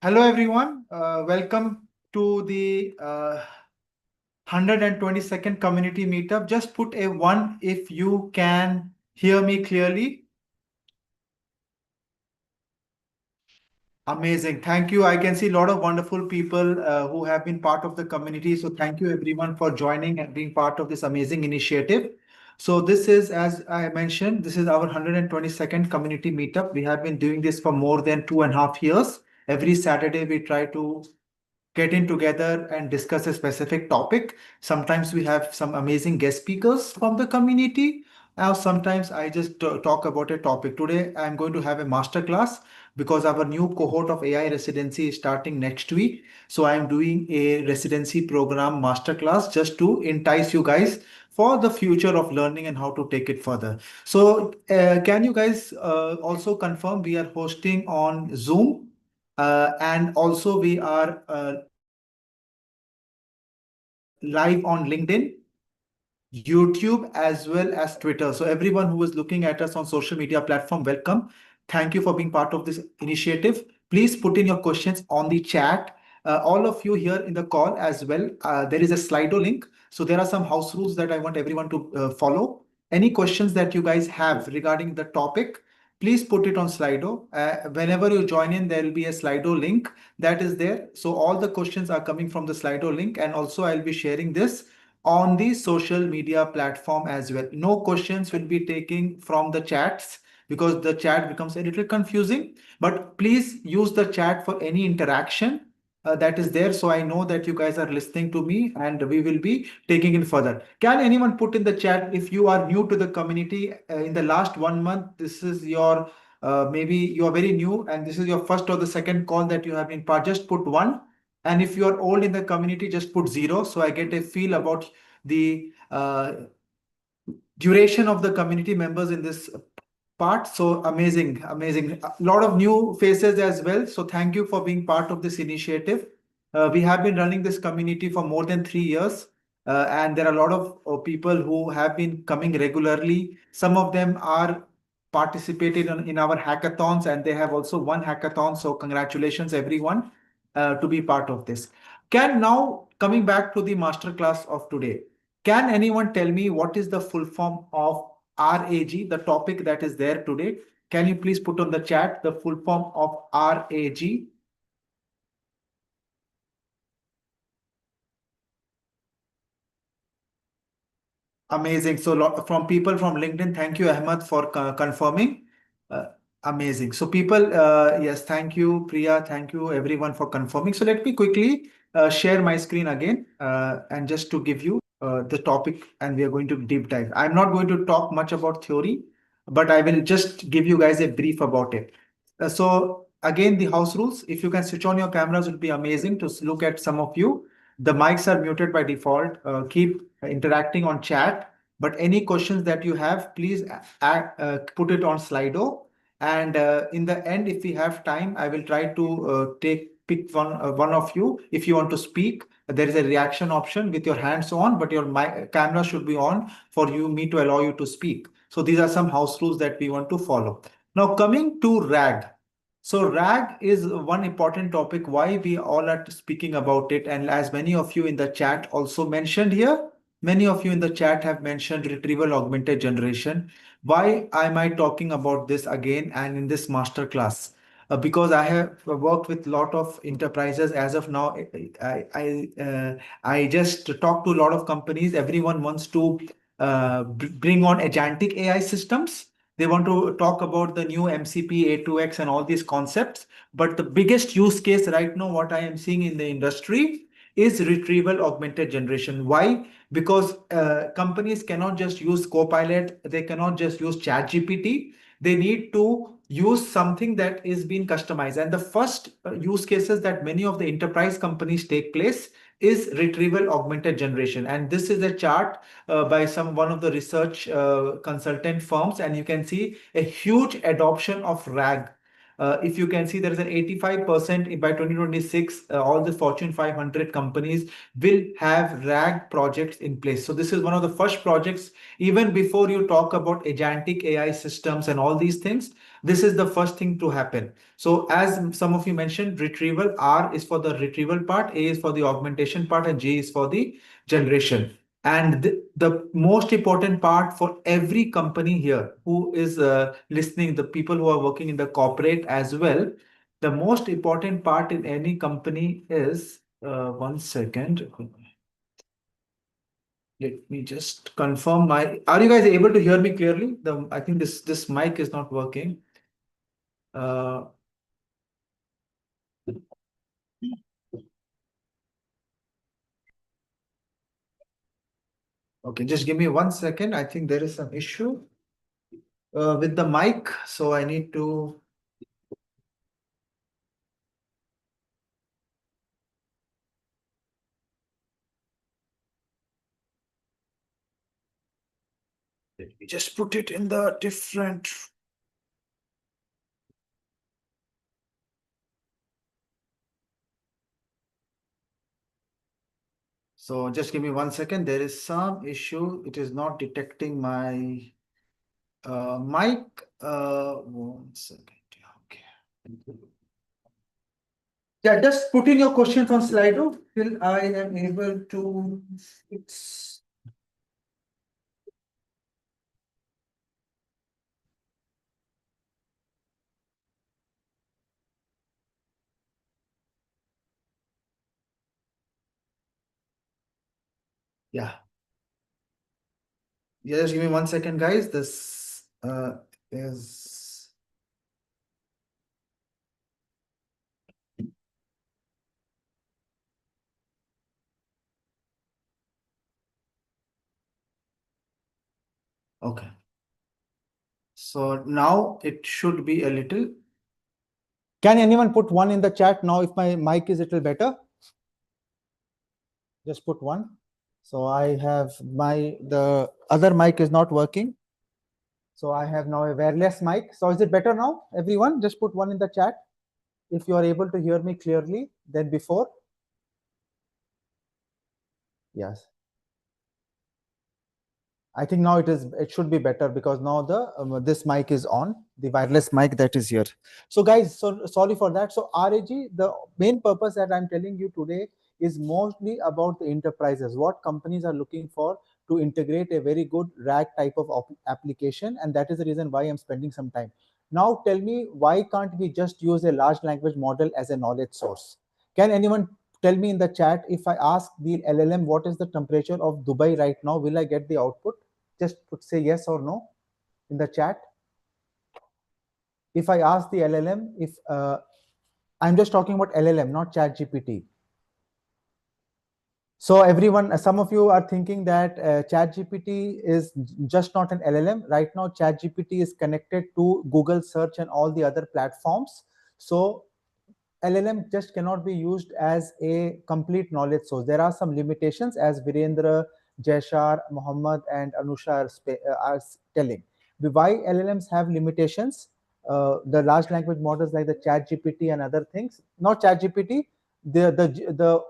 Hello, everyone. Welcome to the 122nd community meetup. Just put a 1 if you can hear me clearly. Amazing. Thank you. I can see a lot of wonderful people who have been part of the community. So thank you everyone for joining and being part of this amazing initiative. So this is, as I mentioned, this is our 122nd community meetup. We have been doing this for more than 2.5 years. Every Saturday, we try to get in together and discuss a specific topic. Sometimes we have some amazing guest speakers from the community. Now, sometimes I just talk about a topic. Today, I'm going to have a master class because our new cohort of AI residency is starting next week. So I'm doing a residency program master class just to entice you guys for the future of learning and how to take it further. So can you guys also confirm we are hosting on Zoom? And also we are live on LinkedIn, YouTube, as well as Twitter. So everyone who is looking at us on social media platform, welcome. Thank you for being part of this initiative. Please put in your questions on the chat. All of you here in the call as well. There is a Slido link. So there are some house rules that I want everyone to follow. Any questions that you guys have regarding the topic, please put it on Slido. Whenever you join in, there will be a Slido link that is there. So all the questions are coming from the Slido link. And also I'll be sharing this on the social media platform as well. No questions will be taken from the chats because the chat becomes a little confusing. But please use the chat for any interaction that is there. So I know that you guys are listening to me and we will be taking it further. Can anyone put in the chat if you are new to the community in the last 1 month? This is your maybe you are very new and this is your first or the second call that you have been part. Just put 1. And if you are old in the community, just put 0. So I get a feel about the duration of the community members in this part. So amazing, amazing. A lot of new faces as well. So thank you for being part of this initiative. We have been running this community for more than 3 years. And there are a lot of people who have been coming regularly. Some of them are participated in our hackathons and they have also won hackathon. So congratulations everyone to be part of this. Can now coming back to the masterclass of today. Can anyone tell me what is the full form of RAG, the topic that is there today? Can you please put on the chat the full form of RAG? Amazing. So from people from LinkedIn, thank you, Ahmad, for confirming. Uh, Amazing. So people, yes, thank you, Priya. Thank you, everyone, for confirming. So let me quickly share my screen again and just to give you the topic and we are going to deep dive. I'm not going to talk much about theory, but I will just give you guys a brief about it. So again, the house rules, if you can switch on your cameras, it would be amazing to look at some of you. The mics are muted by default. Keep interacting on chat, but any questions that you have, please put it on Slido. And in the end, if we have time, I will try to pick one of you. If you want to speak, there is a reaction option with your hands on, but your camera should be on for me to allow you to speak. So these are some house rules that we want to follow. Now coming to RAG. So RAG is one important topic why we all are speaking about it. And as many of you in the chat also mentioned here, many of you in the chat have mentioned retrieval augmented generation. Why am I talking about this again and in this master class? Because I have worked with a lot of enterprises as of now. I just talk to a lot of companies. Everyone wants to bring on agentic AI systems. They want to talk about the new MCP, A2X, and all these concepts. But the biggest use case right now, what I am seeing in the industry is retrieval augmented generation. Why? Because companies cannot just use Copilot, they cannot just use ChatGPT. They need to use something that is being customized. And the first use cases that many of the enterprise companies take place is retrieval augmented generation. And this is a chart by one of the research consultant firms, and you can see a huge adoption of RAG. If you can see, there is an 85% by 2026, all the Fortune 500 companies will have RAG projects in place. So this is one of the first projects, even before you talk about agentic AI systems and all these things, this is the first thing to happen. So as some of you mentioned, retrieval, R is for the retrieval part, A is for the augmentation part, and G is for the generation. And the most important part for every company here who is listening, the people who are working in the corporate as well, the most important part in any company is, one second. Let me just confirm my. Are you guys able to hear me clearly? I think this mic is not working. Uh, okay, just give me one second. I think there is some issue with the mic, so I need to. Let me just put it in the different. So just give me one second. There is some issue. It is not detecting my mic. One second. Okay. Yeah, just put in your questions on Slido till I am able to fix. Yeah. Yeah, just give me one second, guys. This is. Okay. So now it should be a little. Can anyone put one in the chat now if my mic is a little better? Just put one. So I have the other mic is not working. So I have now a wireless mic. So is it better now, everyone? Just put one in the chat if you are able to hear me clearly than before. Yes. I think now it should be better because now this mic is on, the wireless mic that is here. So guys, so sorry for that. So RAG, the main purpose that I'm telling you today is mostly about the enterprises, what companies are looking for to integrate a very good RAG type of application, and that is the reason why I'm spending some time. Now tell me, why can't we just use a large language model as a knowledge source? Can anyone tell me in the chat, if I ask the LLM what is the temperature of Dubai right now, will I get the output? Just say yes or no in the chat. If I ask the LLM, if I'm just talking about LLM, not chat GPT. So everyone, some of you are thinking that chat GPT is just not an LLM. Right now, chat GPT is connected to Google search and all the other platforms. So LLM just cannot be used as a complete knowledge source. There are some limitations, as Virendra, Jaishar, Muhammad, and Anusha are telling. Why LLMs have limitations? The large language models like the Chat GPT and other things, not Chat GPT, the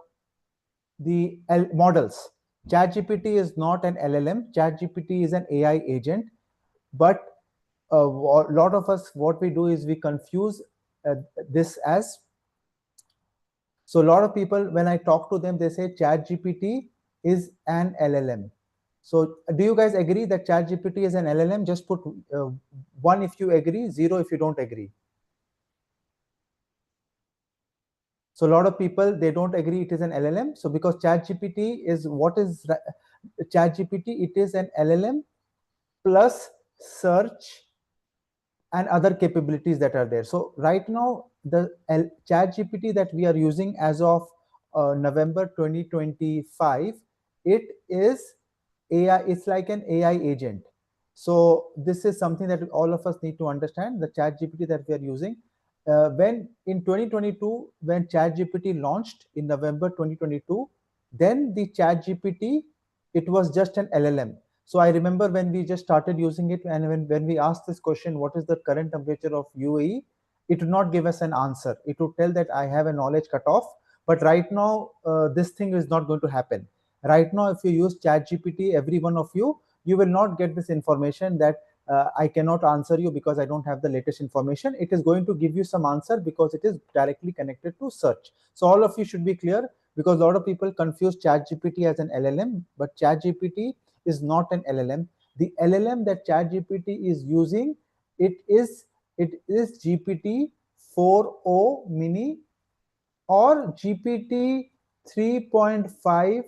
models. Chat GPT is not an LLM. Chat GPT is an AI agent, but a lot of us, what we do is we confuse this as. So a lot of people, when I talk to them, they say ChatGPT is an LLM. So do you guys agree that ChatGPT is an LLM? Just put one if you agree, zero if you don't agree. So a lot of people, they don't agree it is an LLM. So because ChatGPT is what is ChatGPT? It is an LLM plus search and other capabilities that are there. So right now, the chat GPT that we are using as of November 2025, it is AI, it's like an AI agent. So this is something that all of us need to understand, the chat GPT that we are using. When in 2022, when chat GPT launched in November 2022, then the chat GPT, it was just an LLM. So I remember when we just started using it, and when we asked this question, what is the current temperature of UAE? it would not give us an answer. It would tell that I have a knowledge cutoff, but right now this thing is not going to happen. Right now, if you use ChatGPT, every one of you, you will not get this information that I cannot answer you because I don't have the latest information. It is going to give you some answer because it is directly connected to search. So all of you should be clear, because a lot of people confuse ChatGPT as an LLM, but ChatGPT is not an LLM. The LLM that ChatGPT is using, it is GPT 4o mini or GPT 3.5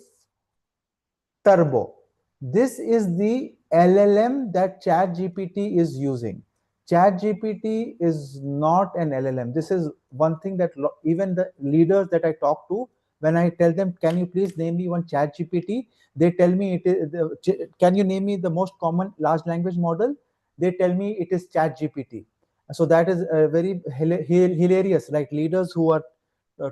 turbo. This is the LLM that ChatGPT is using. ChatGPT is not an LLM. This is one thing that even the leaders that I talk to, when I tell them, can you please name me one ChatGPT? They tell me it is. Can you name me the most common large language model? They tell me it is ChatGPT. So that is very hilarious. Like leaders who are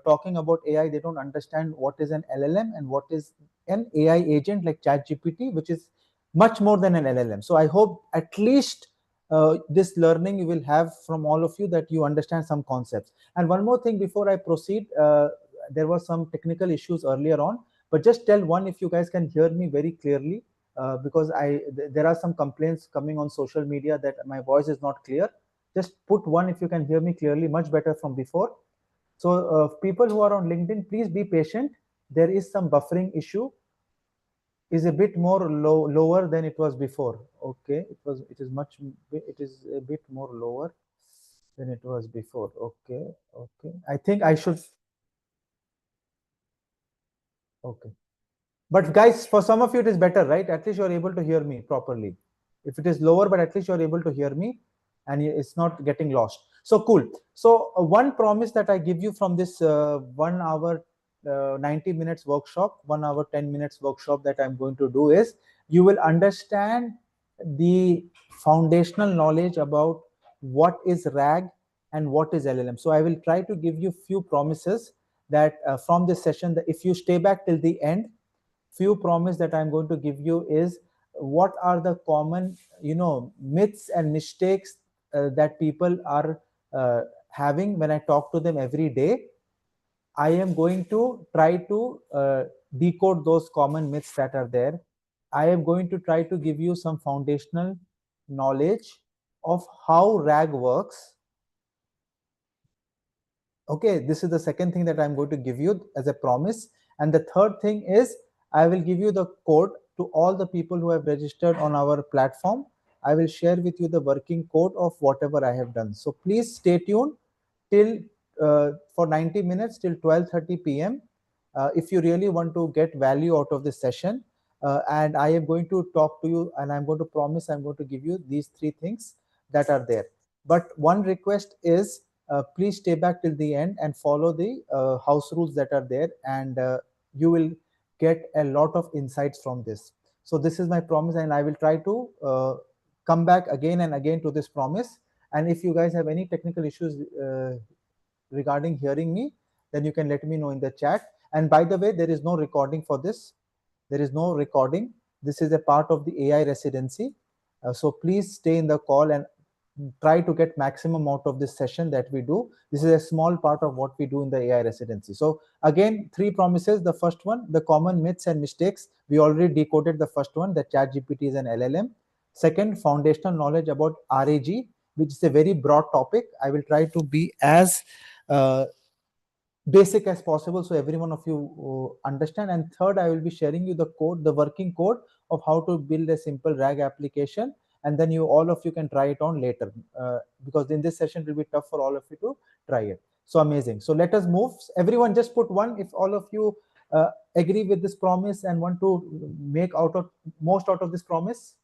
talking about AI, they don't understand what is an LLM and what is an AI agent like ChatGPT, which is much more than an LLM. So I hope at least this learning you will have from all of you, that you understand some concepts. And one more thing before I proceed, there were some technical issues earlier on, but just tell one if you guys can hear me very clearly, because there are some complaints coming on social media that my voice is not clear. Just put one if you can hear me clearly, much better from before. So people who are on LinkedIn, please be patient. There is some buffering issue, is a bit more lower than it was before. Okay, it is a bit more lower than it was before. Okay, okay. I think I should. Okay. But guys, for some of you, it is better, right? At least you're able to hear me properly. If it is lower, but at least you're able to hear me and it's not getting lost. So cool. So one promise that I give you from this 1 hour, 90 minutes workshop, 1 hour, 10 minutes workshop that I'm going to do is, you will understand the foundational knowledge about what is RAG and what is LLM. So I will try to give you few promises that from this session, that if you stay back till the end, few promise that I'm going to give you is, what are the common myths and mistakes that people are having when I talk to them every day. I am going to try to decode those common myths that are there. I am going to try to give you some foundational knowledge of how RAG works. Okay, this is the second thing that I'm going to give you as a promise. And the third thing is, I will give you the code to all the people who have registered on our platform. I will share with you the working code of whatever I have done. So please stay tuned till for 90 minutes till 12:30 p.m. If you really want to get value out of this session. And I am going to talk to you, and I'm going to promise I'm going to give you these three things that are there. But one request is, please stay back till the end and follow the house rules that are there, and you will get a lot of insights from this. So this is my promise, and I will try to come back again and again to this promise. And if you guys have any technical issues regarding hearing me, then you can let me know in the chat. And by the way, there is no recording for this. There is no recording. This is a part of the AI residency. So please stay in the call and try to get maximum out of this session that we do. This is a small part of what we do in the AI residency. So again, three promises. The first one, the common myths and mistakes. We already decoded the first one, that ChatGPT is an LLM. Second, foundational knowledge about RAG, which is a very broad topic. I will try to be as basic as possible so every one of you understand. And third, I will be sharing you the code, the working code of how to build a simple RAG application, and then all of you can try it on later, because in this session it will be tough for all of you to try it. So amazing. So let us move. Everyone just put one if all of you agree with this promise and want to make most out of this promise.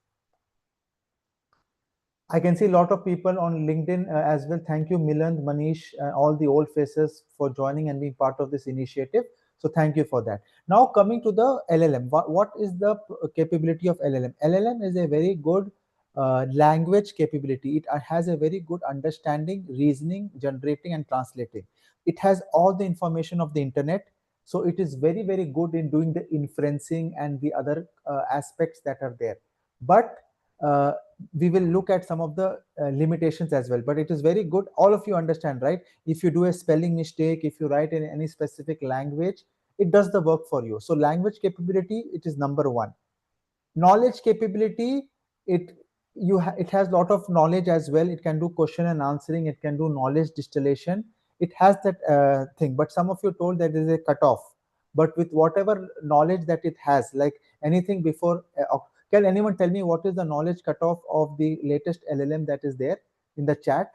I can see a lot of people on LinkedIn as well. Thank you, Milan, Manish, all the old faces for joining and being part of this initiative. So thank you for that. Now coming to the LLM, what is the capability of LLM? LLM is a very good language capability. It has a very good understanding, reasoning, generating, and translating. It has all the information of the internet. So it is very, very good in doing the inferencing and the other aspects that are there. But we will look at some of the limitations as well, but it is very good. All of you understand, right? If you do a spelling mistake, if you write in any specific language, it does the work for you. So language capability, it is number one. Knowledge capability, it it has a lot of knowledge as well. It can do question and answering, it can do knowledge distillation, it has that thing. But some of you told that there is a cutoff. But with whatever knowledge that it has, like anything before can anyone tell me what is the knowledge cutoff of the latest LLM that is there in the chat?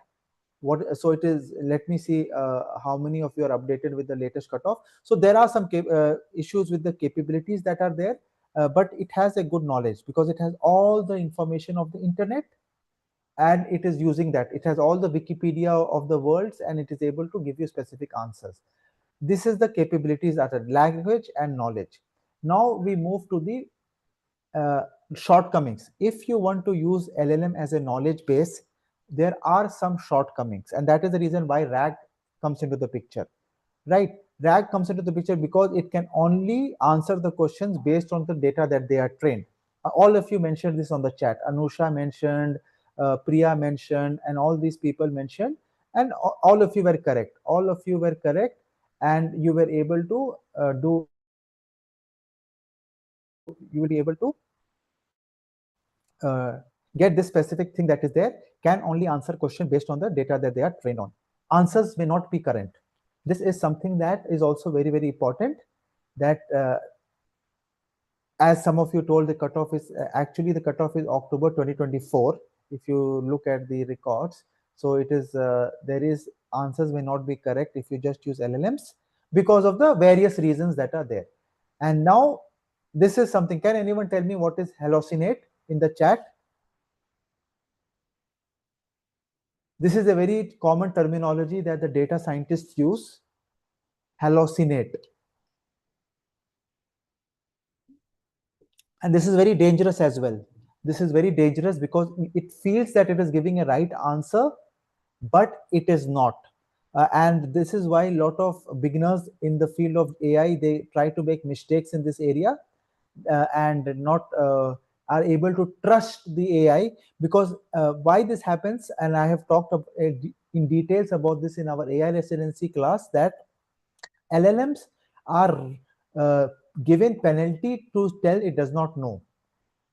What, so it is, let me see how many of you are updated with the latest cutoff. So there are some issues with the capabilities that are there, but it has a good knowledge because it has all the information of the internet, and it is using that. It has all the Wikipedia of the worlds, and it is able to give you specific answers. This is the capabilities that are language and knowledge. Now we move to the uh, shortcomings. If you want to use LLM as a knowledge base, there are some shortcomings, and that is the reason why RAG comes into the picture, right? RAG comes into the picture because it can only answer the questions based on the data that they are trained. All of you mentioned this on the chat. Anusha mentioned, Priya mentioned, and all these people mentioned, and all of you were correct. All of you were correct, and you were able to get this specific thing that is there, can only answer question based on the data that they are trained on. Answers may not be current. This is something that is also very, very important, that as some of you told, the cutoff is actually the cutoff is October 2024. If you look at the records, so it is there is answers may not be correct if you just use LLMs because of the various reasons that are there. And now this is something, can anyone tell me what is hallucinate in the chat? This is a very common terminology that the data scientists use. Hallucinate. And this is very dangerous as well. This is very dangerous because it feels that it is giving a right answer, but it is not. And this is why a lot of beginners in the field of AI, they try to make mistakes in this area, and not are able to trust the AI, because why this happens, and I have talked in details about this in our AI residency class, that LLMs are uh, given penalty to tell it does not know.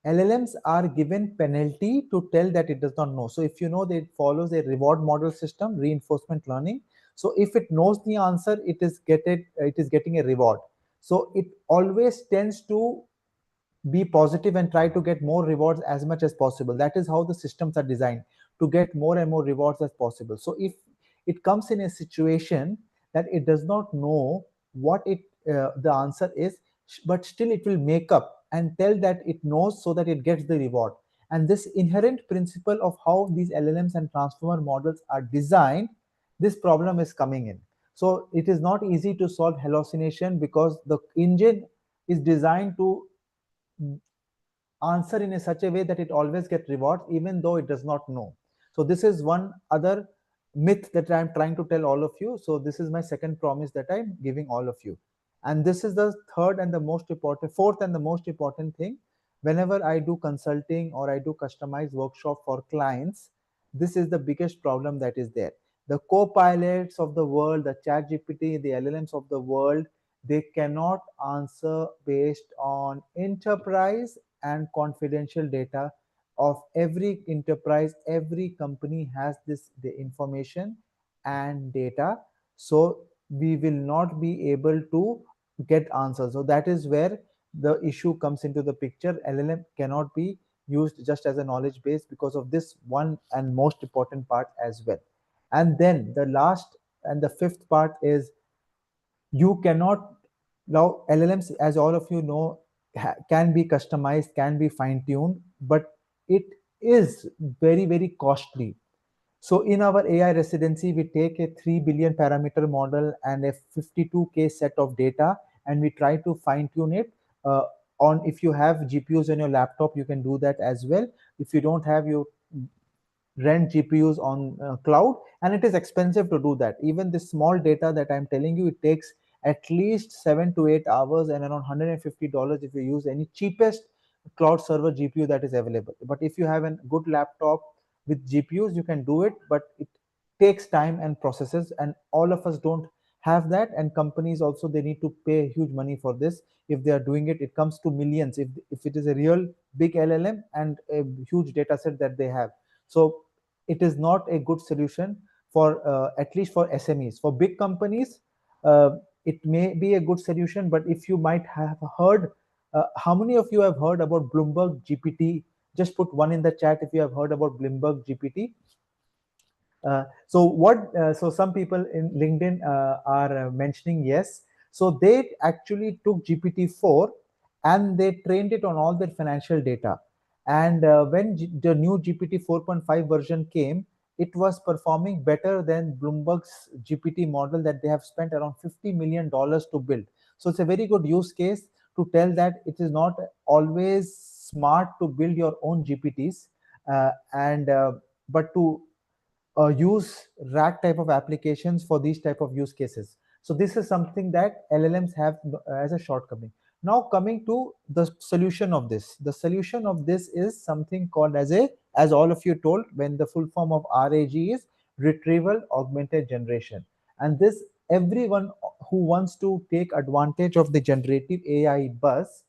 LLMs are given penalty to tell that it does not know. So if you know that it follows a reward model system, reinforcement learning. So if it knows the answer, it is getting a reward. So it always tends to be positive and try to get more rewards as much as possible. That is how the systems are designed, to get more and more rewards as possible. So if it comes in a situation that it does not know what the answer is, but still it will make up and tell that it knows so that it gets the reward. And this inherent principle of how these LLMs and transformer models are designed, this problem is coming in. So it is not easy to solve hallucination because the engine is designed to answer in a such a way that it always gets rewards even though it does not know. So this is one other myth that I'm trying to tell all of you. So this is my second promise that I'm giving all of you. And this is the third and the most important, fourth and the most important thing. Whenever I do consulting or I do customized workshop for clients, this is the biggest problem that is there. The co-pilots of the world, the chat GPT, the LLMs of the world, they cannot answer based on enterprise and confidential data of every enterprise. Every company has this the information and data, so we will not be able to get answers. So that is where the issue comes into the picture. LLM cannot be used just as a knowledge base because of this one and most important part as well. And then the last and the fifth part is, you cannot, now LLMs, as all of you know, can be customized, can be fine tuned, but it is very, very costly. So in our AI residency, we take a 3 billion parameter model and a 52K set of data, and we try to fine tune it. uh, on, if you have GPUs on your laptop, you can do that as well. If you don't have, you rent GPUs on cloud, and it is expensive to do that. Even this small data that I'm telling you, it takes at least 7 to 8 hours and around $150 if you use any cheapest cloud server GPU that is available. But if you have a good laptop with GPUs, you can do it, but it takes time and processes, and all of us don't have that. And companies also, they need to pay huge money for this. If they are doing it, it comes to millions if it is a real big LLM and a huge data set that they have. So it is not a good solution for at least for SMEs. For big companies, uh, it may be a good solution. But if you might have heard, how many of you have heard about Bloomberg GPT? Just put one in the chat if you have heard about Bloomberg GPT. So some people in LinkedIn are mentioning yes. So they actually took GPT-4 and they trained it on all their financial data. And when the new GPT 4.5 version came, it was performing better than Bloomberg's GPT model that they have spent around $50 million to build. So it's a very good use case to tell that it is not always smart to build your own GPTs, and but to use RAG type of applications for these type of use cases. So this is something that LLMs have as a shortcoming. Now coming to the solution of this. The solution of this is something called as all of you told, when the full form of RAG is retrieval augmented generation. And this, everyone who wants to take advantage of the generative AI buzz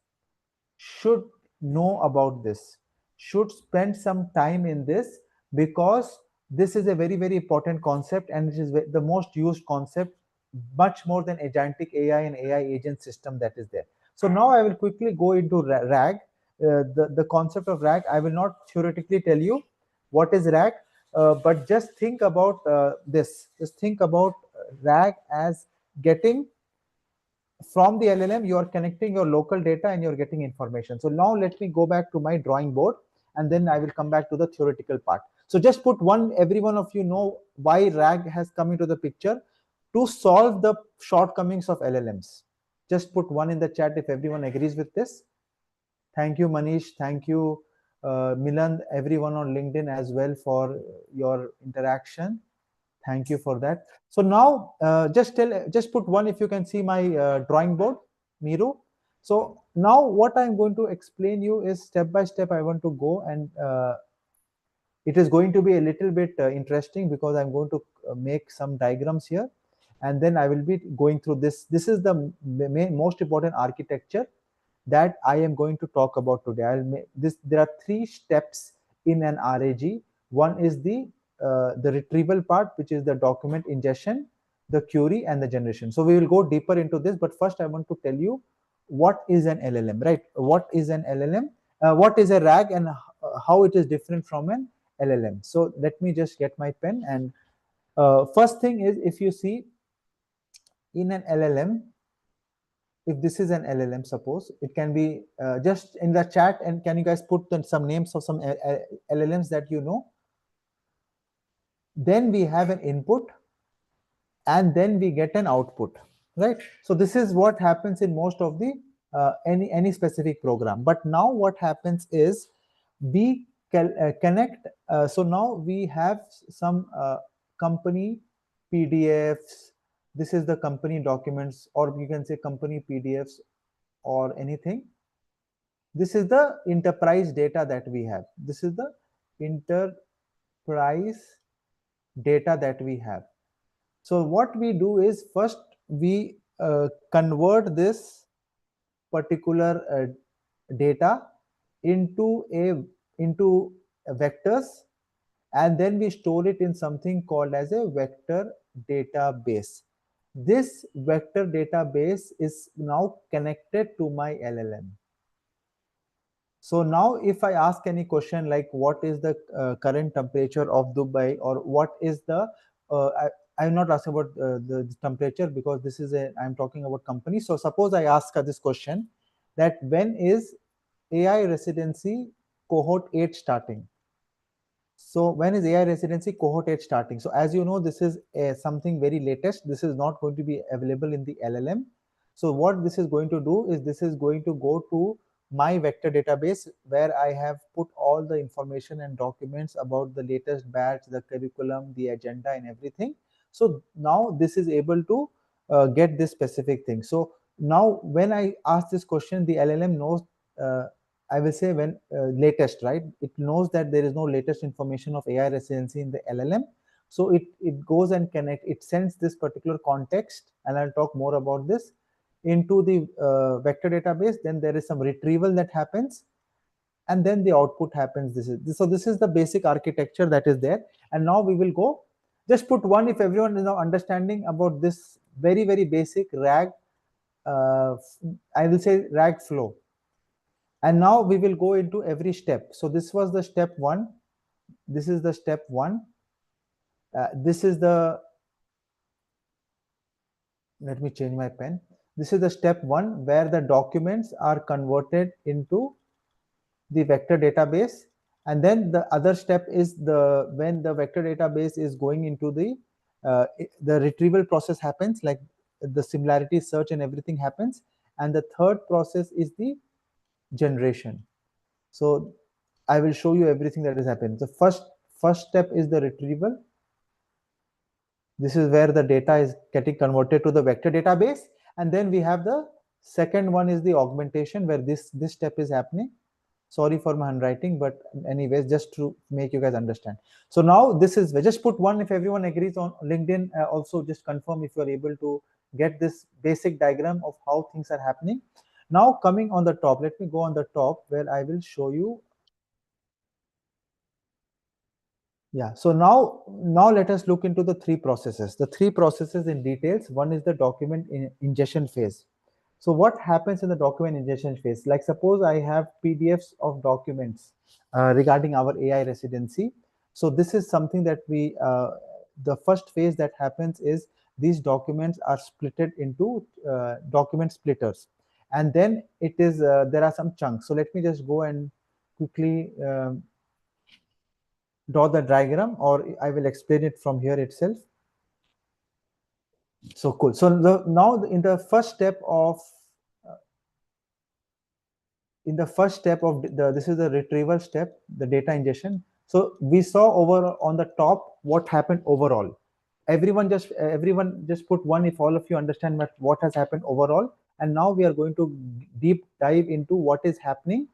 should know about this, should spend some time in this, because this is a very, very important concept, and it is the most used concept, much more than agentic AI and AI agent system that is there. So now I will quickly go into RAG. The concept of RAG, I will not theoretically tell you what is RAG, but just think about this. Just think about RAG as getting from the LLM, you are connecting your local data and you're getting information. So now let me go back to my drawing board, and then I will come back to the theoretical part. So just put one, every one of you know why RAG has come into the picture to solve the shortcomings of LLMs. Just put one in the chat if everyone agrees with this. Thank you, Manish. Thank you, Milan, everyone on LinkedIn as well for your interaction. Thank you for that. So now just put one if you can see my drawing board, Miru. So now what I'm going to explain you is step by step I want to go, and it is going to be a little bit interesting because I'm going to make some diagrams here, and then I will be going through this. This is the most important architecture that I am going to talk about today. I'll make this. There are three steps in an RAG. One is the retrieval part, which is the document ingestion, the query, and the generation. So we will go deeper into this, but first I want to tell you what is an LLM, right? What is an LLM? What is a RAG, and how it is different from an LLM? So let me just get my pen. And first thing is, if you see in an LLM, if this is an LLM, suppose it can be just in the chat, and can you guys put some names of some LLMs that you know? Then we have an input, and then we get an output, right? So this is what happens in most of the any specific program. But now what happens is we connect. So now we have some company PDFs. This is the company documents, or you can say company PDFs or anything. This is the enterprise data that we have. This is the enterprise data that we have. So what we do is, first we convert this particular data into vectors, and then we store it in something called as a vector database. This vector database is now connected to my LLM. So now if I ask any question like what is the current temperature of Dubai, or what is the I'm not asking about the temperature, because this is I'm talking about company. So suppose I ask her this question, that when is AI residency cohort 8 starting? So when is AI residency cohort 8 starting? So as you know, this is something very latest. This is not going to be available in the LLM. So what this is going to do is, this is going to go to my vector database, where I have put all the information and documents about the latest batch, the curriculum, the agenda, and everything. So now this is able to get this specific thing. So now when I ask this question, the LLM knows I will say when latest, right? It knows that there is no latest information of AI residency in the LLM. So it goes and connect, it sends this particular context, and I'll talk more about this, into the vector database. Then there is some retrieval that happens, and then the output happens. This is the basic architecture that is there. And now we will go, just put one if everyone is now understanding about this very, very basic RAG, I will say RAG flow. And now we will go into every step. So this was the step one. This is the step one. This is the, let me change my pen. This is the step one where the documents are converted into the vector database. And then the other step is the, when the vector database is going into the retrieval process happens, like the similarity search and everything happens. And the third process is the generation. So I will show you everything that is happening. The first step is the retrieval. This is where the data is getting converted to the vector database. And then we have the second one is the augmentation, where this step is happening. Sorry for my handwriting, but anyways, just to make you guys understand. So now this is, just put one if everyone agrees on LinkedIn. Also just confirm if you are able to get this basic diagram of how things are happening. Now coming on the top, let me go on the top where I will show you. Yeah, so now let us look into the three processes. The three processes in details. One is the document ingestion phase. So what happens in the document ingestion phase? Like suppose I have PDFs of documents regarding our AI residency. So this is something that the first phase that happens is these documents are splitted into document splitters. And then it is, there are some chunks. So let me just go and quickly draw the diagram, or I will explain it from here itself. So cool. So now in the first step of this is the retrieval step, the data ingestion. So we saw over on the top what happened overall. Everyone just put one if all of you understand what has happened overall. And now we are going to deep dive into what is happening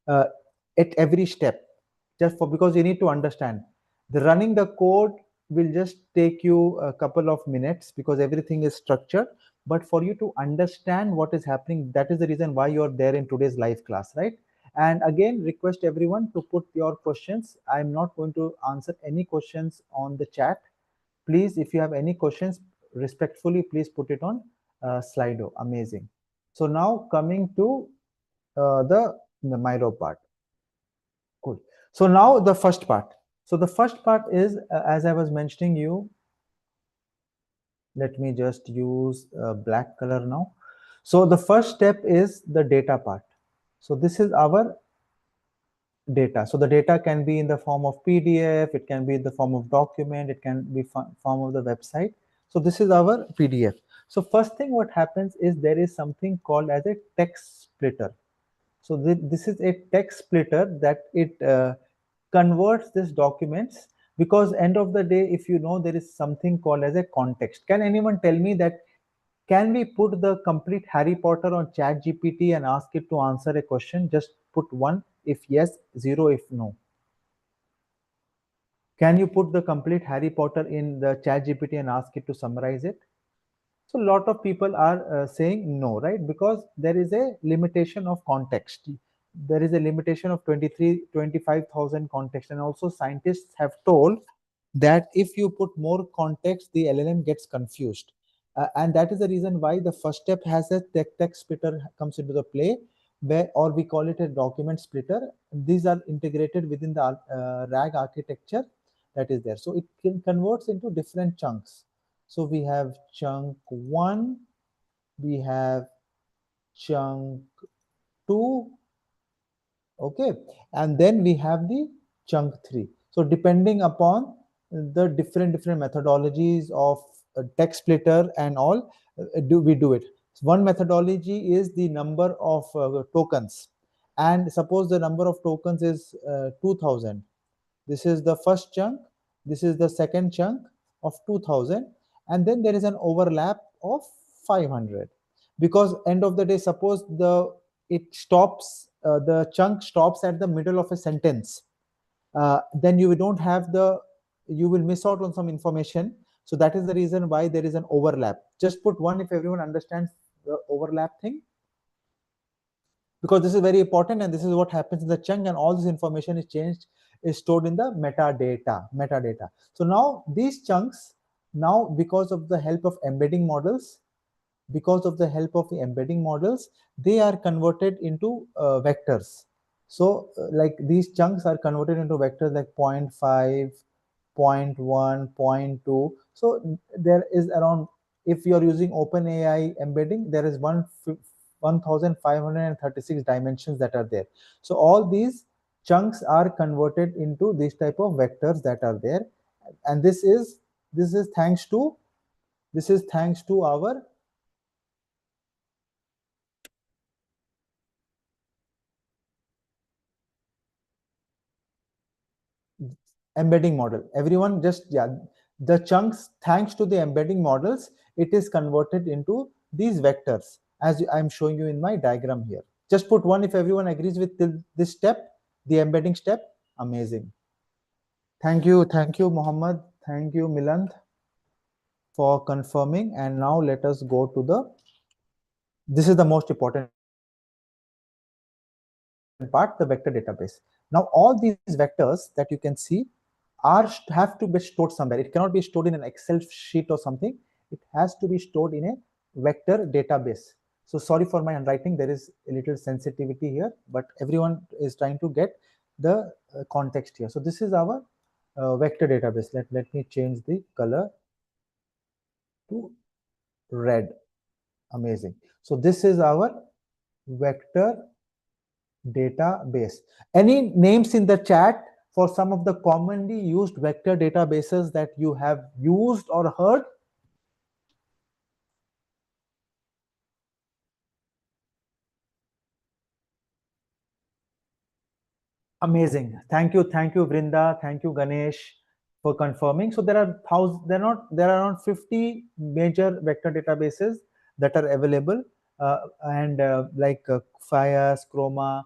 uh, at every step, just for, because you need to understand the running the code will just take you a couple of minutes because everything is structured. But for you to understand what is happening, that is the reason why you're there in today's live class, right? And again, request everyone to put your questions. I'm not going to answer any questions on the chat. Please, if you have any questions, respectfully, please put it on Slido. Amazing. So now coming to the Miro part. Cool. So now the first part. So the first part is, as I was mentioning you, let me just use black color now. So the first step is the data part. So this is our data. So the data can be in the form of PDF, it can be in the form of document, it can be form of the website. So this is our PDF. So first thing what happens is there is something called as a text splitter. So this is a text splitter that it converts these documents, because end of the day, if you know, there is something called as a context. Can anyone tell me that, can we put the complete Harry Potter on chat GPT and ask it to answer a question? Just put one if yes, zero if no. Can you put the complete Harry Potter in the chat GPT and ask it to summarize it? So a lot of people are saying no, right? Because there is a limitation of context. There is a limitation of 25,000 context. And also scientists have told that if you put more context, the LLM gets confused. And that is the reason why the first step has a text splitter comes into the play, where, or we call it a document splitter. These are integrated within the RAG architecture that is there. So it converts into different chunks. So we have chunk 1, we have chunk 2, okay, and then we have the chunk 3. So depending upon the different methodologies of text splitter and all, we do it. One methodology is the number of tokens, and suppose the number of tokens is 2000. This is the first chunk, this is the second chunk of 2000, and then there is an overlap of 500, because end of the day, suppose it stops the chunk stops at the middle of a sentence, then you don't have you will miss out on some information. So that is the reason why there is an overlap. Just put 1 if everyone understands the overlap thing, because this is very important, and this is what happens in the chunk, and all this information is stored in the metadata. So now these chunks, now because of the help of embedding models, they are converted into vectors. So like these chunks are converted into vectors like 0.5, 0.1, 0.2. So there is around, if you are using OpenAI embedding, there is 1536 dimensions that are there. So all these chunks are converted into these type of vectors that are there, and this is thanks to our embedding model. Everyone just, yeah, the chunks, thanks to the embedding models, it is converted into these vectors, as I'm showing you in my diagram here. Just put 1 if everyone agrees with this step, the embedding step. Amazing. Thank you, Mohammed. Thank you, Milant, for confirming. And now let us go to this is the most important part, the vector database. Now all these vectors that you can see have to be stored somewhere. It cannot be stored in an Excel sheet or something. It has to be stored in a vector database. So sorry for my handwriting, there is a little sensitivity here, but everyone is trying to get the context here. So this is our vector database. Let me change the color to red. Amazing. So this is our vector database. Any names in the chat for some of the commonly used vector databases that you have used or heard? Amazing. Thank you, Vrinda. Thank you, Ganesh, for confirming. So there are around 50 major vector databases that are available, and like Fias, Chroma.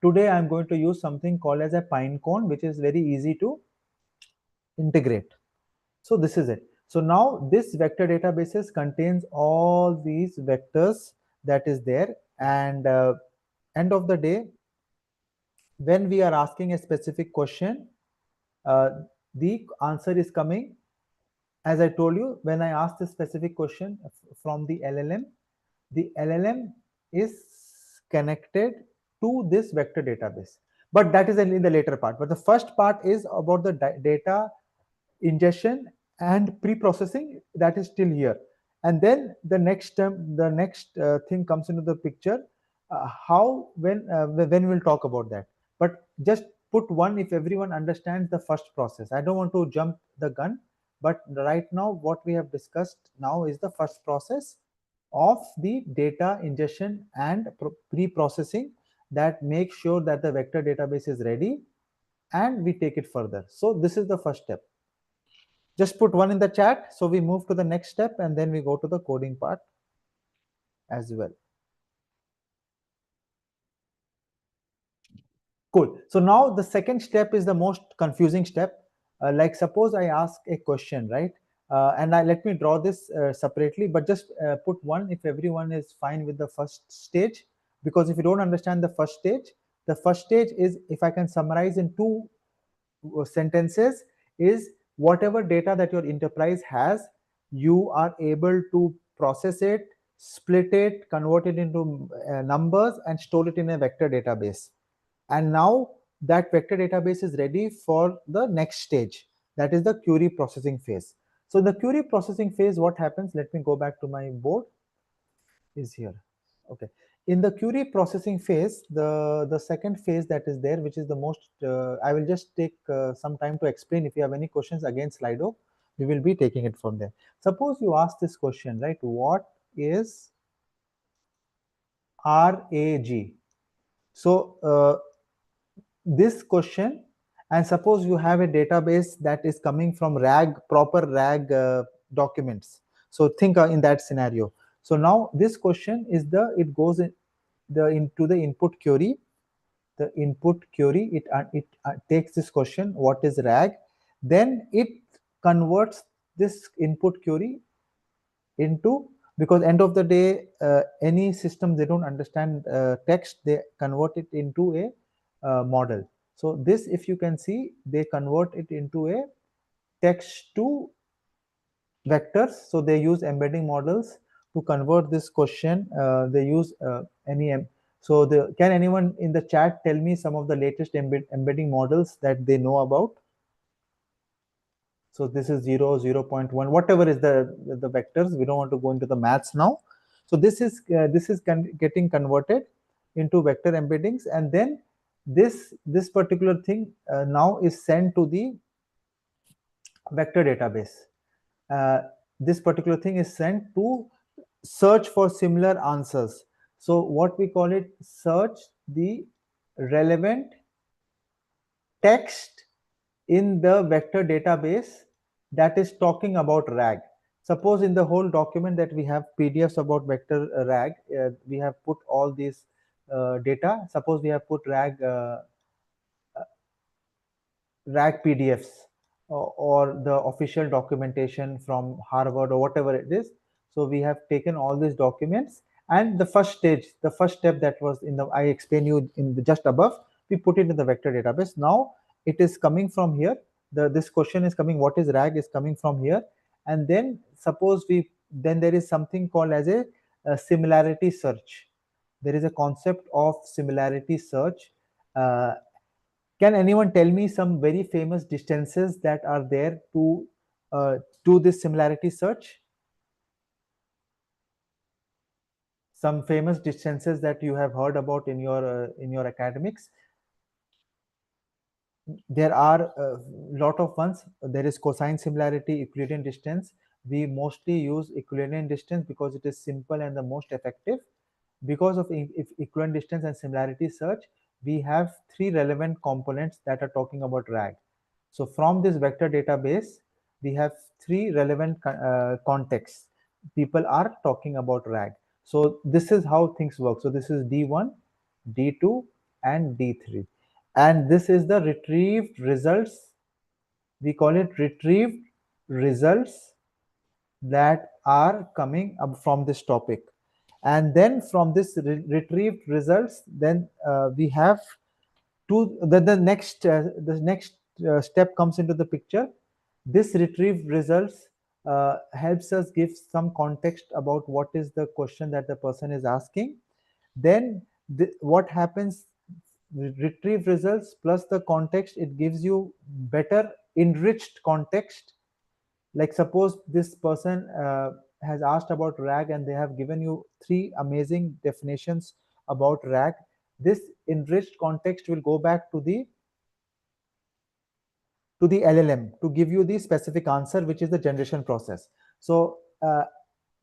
Today I'm going to use something called as a Pinecone, which is very easy to integrate. So this is it. So now this vector databases contains all these vectors that is there, and end of the day, when we are asking a specific question, the answer is coming. As I told you, when I asked a specific question from the LLM is connected to this vector database. But that is in the later part. But the first part is about the data ingestion and pre-processing, that is still here. And then the next thing comes into the picture, when we'll talk about that. But just put 1 if everyone understands the first process. I don't want to jump the gun, but right now what we have discussed now is the first process of the data ingestion and pre-processing, that makes sure that the vector database is ready and we take it further. So this is the first step. Just put 1 in the chat. So we move to the next step, and then we go to the coding part as well. Cool. So now the second step is the most confusing step. Like suppose I ask a question, right? And let me draw this separately, but just put 1 if everyone is fine with the first stage. Because if you don't understand the first stage is, if I can summarize in 2 sentences, is whatever data that your enterprise has, you are able to process it, split it, convert it into numbers, and store it in a vector database. And now that vector database is ready for the next stage, that is the query processing phase. So in the query processing phase, what happens? Let me go back to my board. Is here. Okay. In the query processing phase, the second phase that is there, which is the most, I will just take some time to explain. If you have any questions, again, Slido, we will be taking it from there. Suppose you ask this question, right? What is RAG? So this question, and suppose you have a database that is coming from proper RAG documents. So think in that scenario. So now this question is it goes into the input query, the input query. It takes this question, what is RAG? Then it converts this input query into, because end of the day, any system, they don't understand text, they convert it into a model. So this, if you can see, they convert it into a text to vectors. So they use embedding models to convert this question. They use NEM. So can anyone in the chat tell me some of the latest embedding models that they know about? So this is 0, 0.1, whatever is the vectors. We don't want to go into the maths now. So this is getting converted into vector embeddings, and then this particular thing now is sent to the vector database. This particular thing is sent to search for similar answers. So what we call it, search the relevant text in the vector database that is talking about RAG. Suppose in the whole document that we have PDFs about vector RAG, we have put all these data. Suppose we have put RAG PDFs, or the official documentation from Harvard or whatever it is. So we have taken all these documents, and the first step that was in the, I explained you in the just above, we put it in the vector database. Now it is coming from here. This question is coming, what is RAG, is coming from here. And then suppose then there is something called as a similarity search. There is a concept of similarity search. Can anyone tell me some very famous distances that are there to do this similarity search? Some famous distances that you have heard about in your academics. There are a lot of ones. There is cosine similarity, Euclidean distance. We mostly use Euclidean distance because it is simple and the most effective. Because of equivalent distance and similarity search, we have three relevant components that are talking about RAG. So from this vector database, we have three relevant contexts. People are talking about RAG. So this is how things work. So this is D1, D2, and D3. And this is the retrieved results. We call it retrieved results that are coming up from this topic. And then from this retrieved results, then we have the next step comes into the picture. This retrieved results helps us give some context about what is the question that the person is asking. Then what happens, retrieve results plus the context, it gives you better enriched context. Like suppose this person has asked about RAG, and they have given you three amazing definitions about RAG. This enriched context will go back to the LLM to give you the specific answer, which is the generation process. So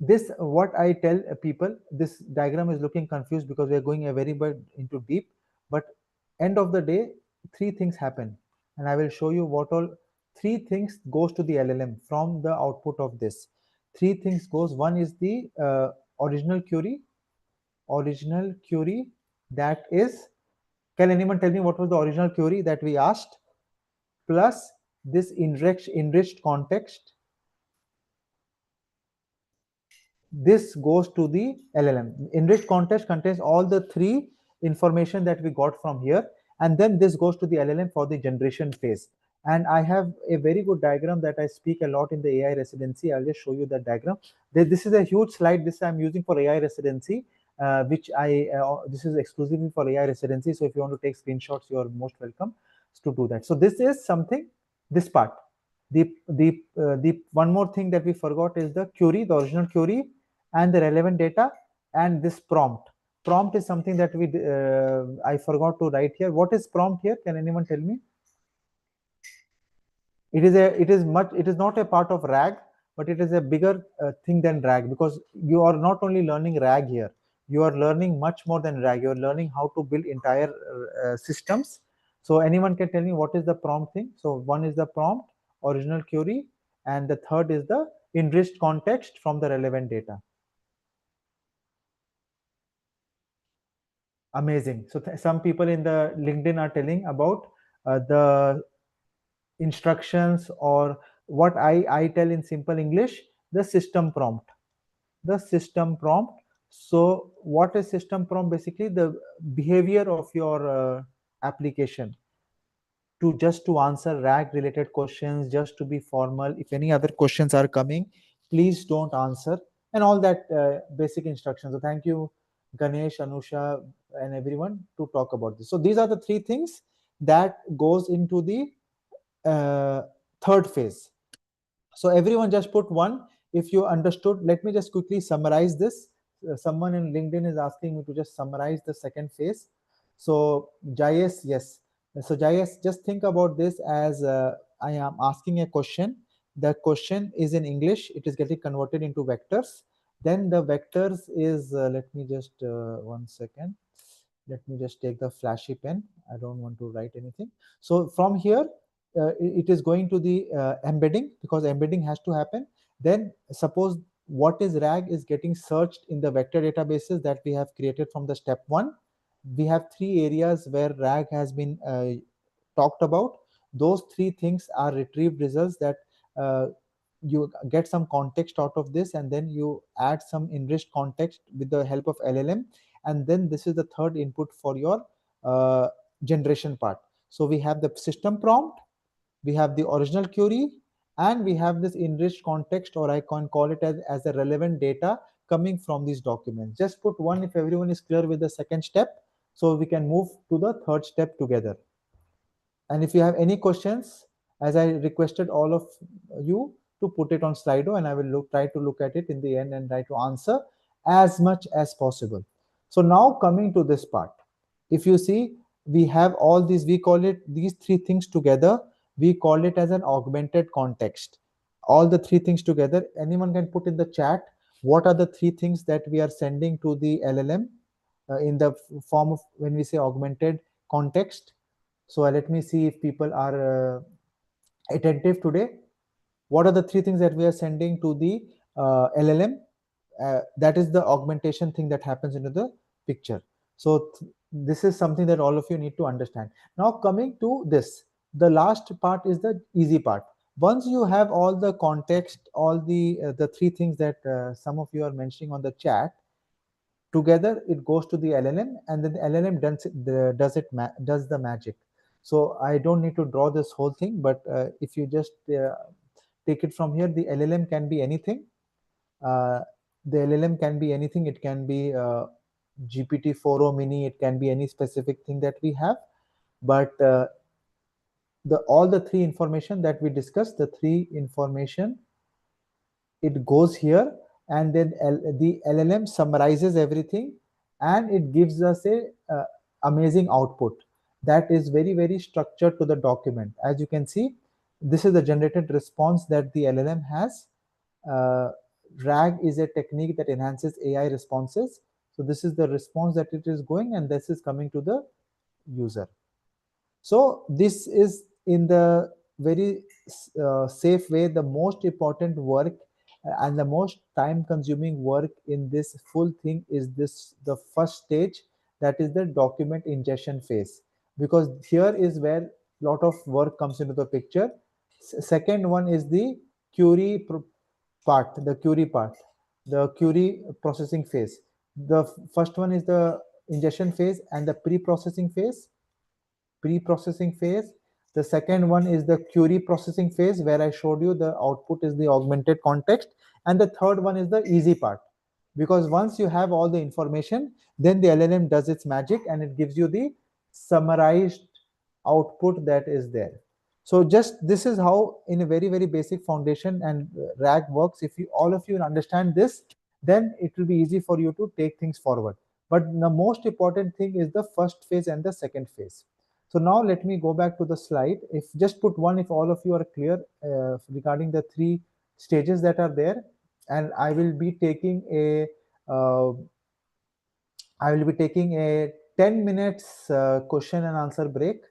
this, what I tell people, this diagram is looking confused because we are going a very bit into deep, but end of the day, three things happen, and I will show you what all three things goes to the LLM from the output of this. Three things goes. One is the original query. That is, can anyone tell me what was the original query that we asked? Plus this enriched context. This goes to the LLM. Enriched context contains all the three information that we got from here, and then this goes to the LLM for the generation phase. And I have a very good diagram that I speak a lot in the AI residency. I'll just show you that diagram. This is a huge slide. This I'm using for AI residency, which this is exclusively for AI residency. So if you want to take screenshots, you are most welcome to do that. So this is something, this part. The one more thing that we forgot is the query, the original query, and the relevant data, and this prompt. Prompt is something that I forgot to write here. What is prompt here? Can anyone tell me? It is not a part of RAG, but it is a bigger thing than RAG, because you are not only learning RAG here, you are learning much more than RAG. You are learning how to build entire systems. So anyone can tell me what is the prompt thing? So one is the prompt, original query, and the third is the enriched context from the relevant data. Amazing. So some people in the LinkedIn are telling about the instructions, or what I tell in simple English, the system prompt. The system prompt. So what is system prompt? Basically the behavior of your application to answer RAG related questions, just to be formal. If any other questions are coming, please don't answer, and all that basic instructions. So thank you, Ganesh, Anusha, and everyone to talk about this. So these are the three things that goes into the uh, third phase. So everyone just put one if you understood. Let me just quickly summarize this. Someone in LinkedIn is asking me to just summarize the second phase. So Jayes, yes. So Jayes, just think about this as I am asking a question. The question is in English. It is getting converted into vectors. Then the vectors is, let me just, 1 second. Let me just take the flashy pen. I don't want to write anything. So from here, it is going to the embedding, because embedding has to happen. Then suppose what is RAG is getting searched in the vector databases that we have created from the step one. We have three areas where RAG has been talked about. Those three things are retrieved results that you get some context out of this, and then you add some enriched context with the help of LLM, and then this is the third input for your generation part. So we have the system prompt, we have the original query, and we have this enriched context, or I can call it as the relevant data coming from these documents. Just put one if everyone is clear with the second step, so we can move to the third step together. And if you have any questions, as I requested all of you to put it on Slido, and I will try to look at it in the end and try to answer as much as possible. So now coming to this part, if you see, we have all these, we call it these three things together. We call it as an augmented context. All the three things together, anyone can put in the chat, what are the three things that we are sending to the LLM in the form of, when we say augmented context. So let me see if people are attentive today. What are the three things that we are sending to the LLM? That is the augmentation thing that happens into the picture. So this is something that all of you need to understand. Now coming to this, the last part is the easy part. Once you have all the context, all the three things that some of you are mentioning on the chat, together it goes to the LLM, and then the LLM does the magic. So I don't need to draw this whole thing, but if you just take it from here, the LLM can be anything. uh, the LLM can be anything. It can be GPT-4o mini, it can be any specific thing that we have. But the all the three information that we discussed, the three information, it goes here, and then the LLM summarizes everything, and it gives us a amazing output that is very, very structured to the document. As you can see, this is the generated response that the LLM has. uh, RAG is a technique that enhances AI responses. So this is the response that it is going, and this is coming to the user. So this is in the very safe way the most important work, and the most time consuming work in this full thing is this, the first stage, that is the document ingestion phase, because here is where lot of work comes into the picture. Second one is the query part, the query processing phase. The first one is the ingestion phase and the pre-processing phase. The second one is the query processing phase, where I showed you the output is the augmented context. And the third one is the easy part, because once you have all the information, then the LLM does its magic and it gives you the summarized output that is there. So just this is how, in a very, very basic foundation and RAG works. If you all of you understand this, then it will be easy for you to take things forward. But the most important thing is the first phase and the second phase. So now let me go back to the slide. If just put one if all of you are clear regarding the three stages that are there, and I will be taking a uh, 10 minutes question and answer break,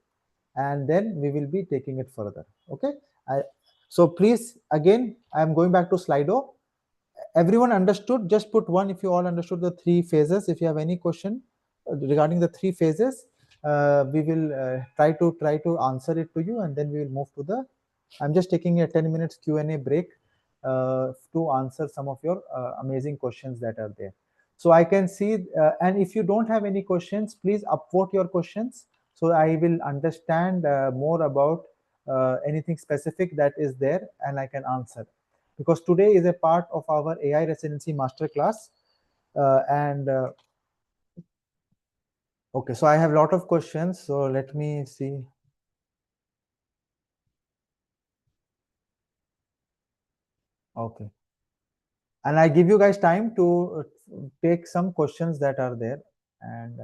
and then we will be taking it further. Okay. I, so please, again, I am going back to Slido. Everyone understood? Just put one if you all understood the three phases. If you have any question, regarding the three phases. We will try to answer it to you, and then we will move to the. I'm just taking a 10 minutes Q&A break to answer some of your amazing questions that are there. So I can see, and if you don't have any questions, please upvote your questions, so I will understand more about anything specific that is there, and I can answer. Because today is a part of our AI residency masterclass, and okay, so I have a lot of questions. So let me see. Okay, and I give you guys time to take some questions that are there, and.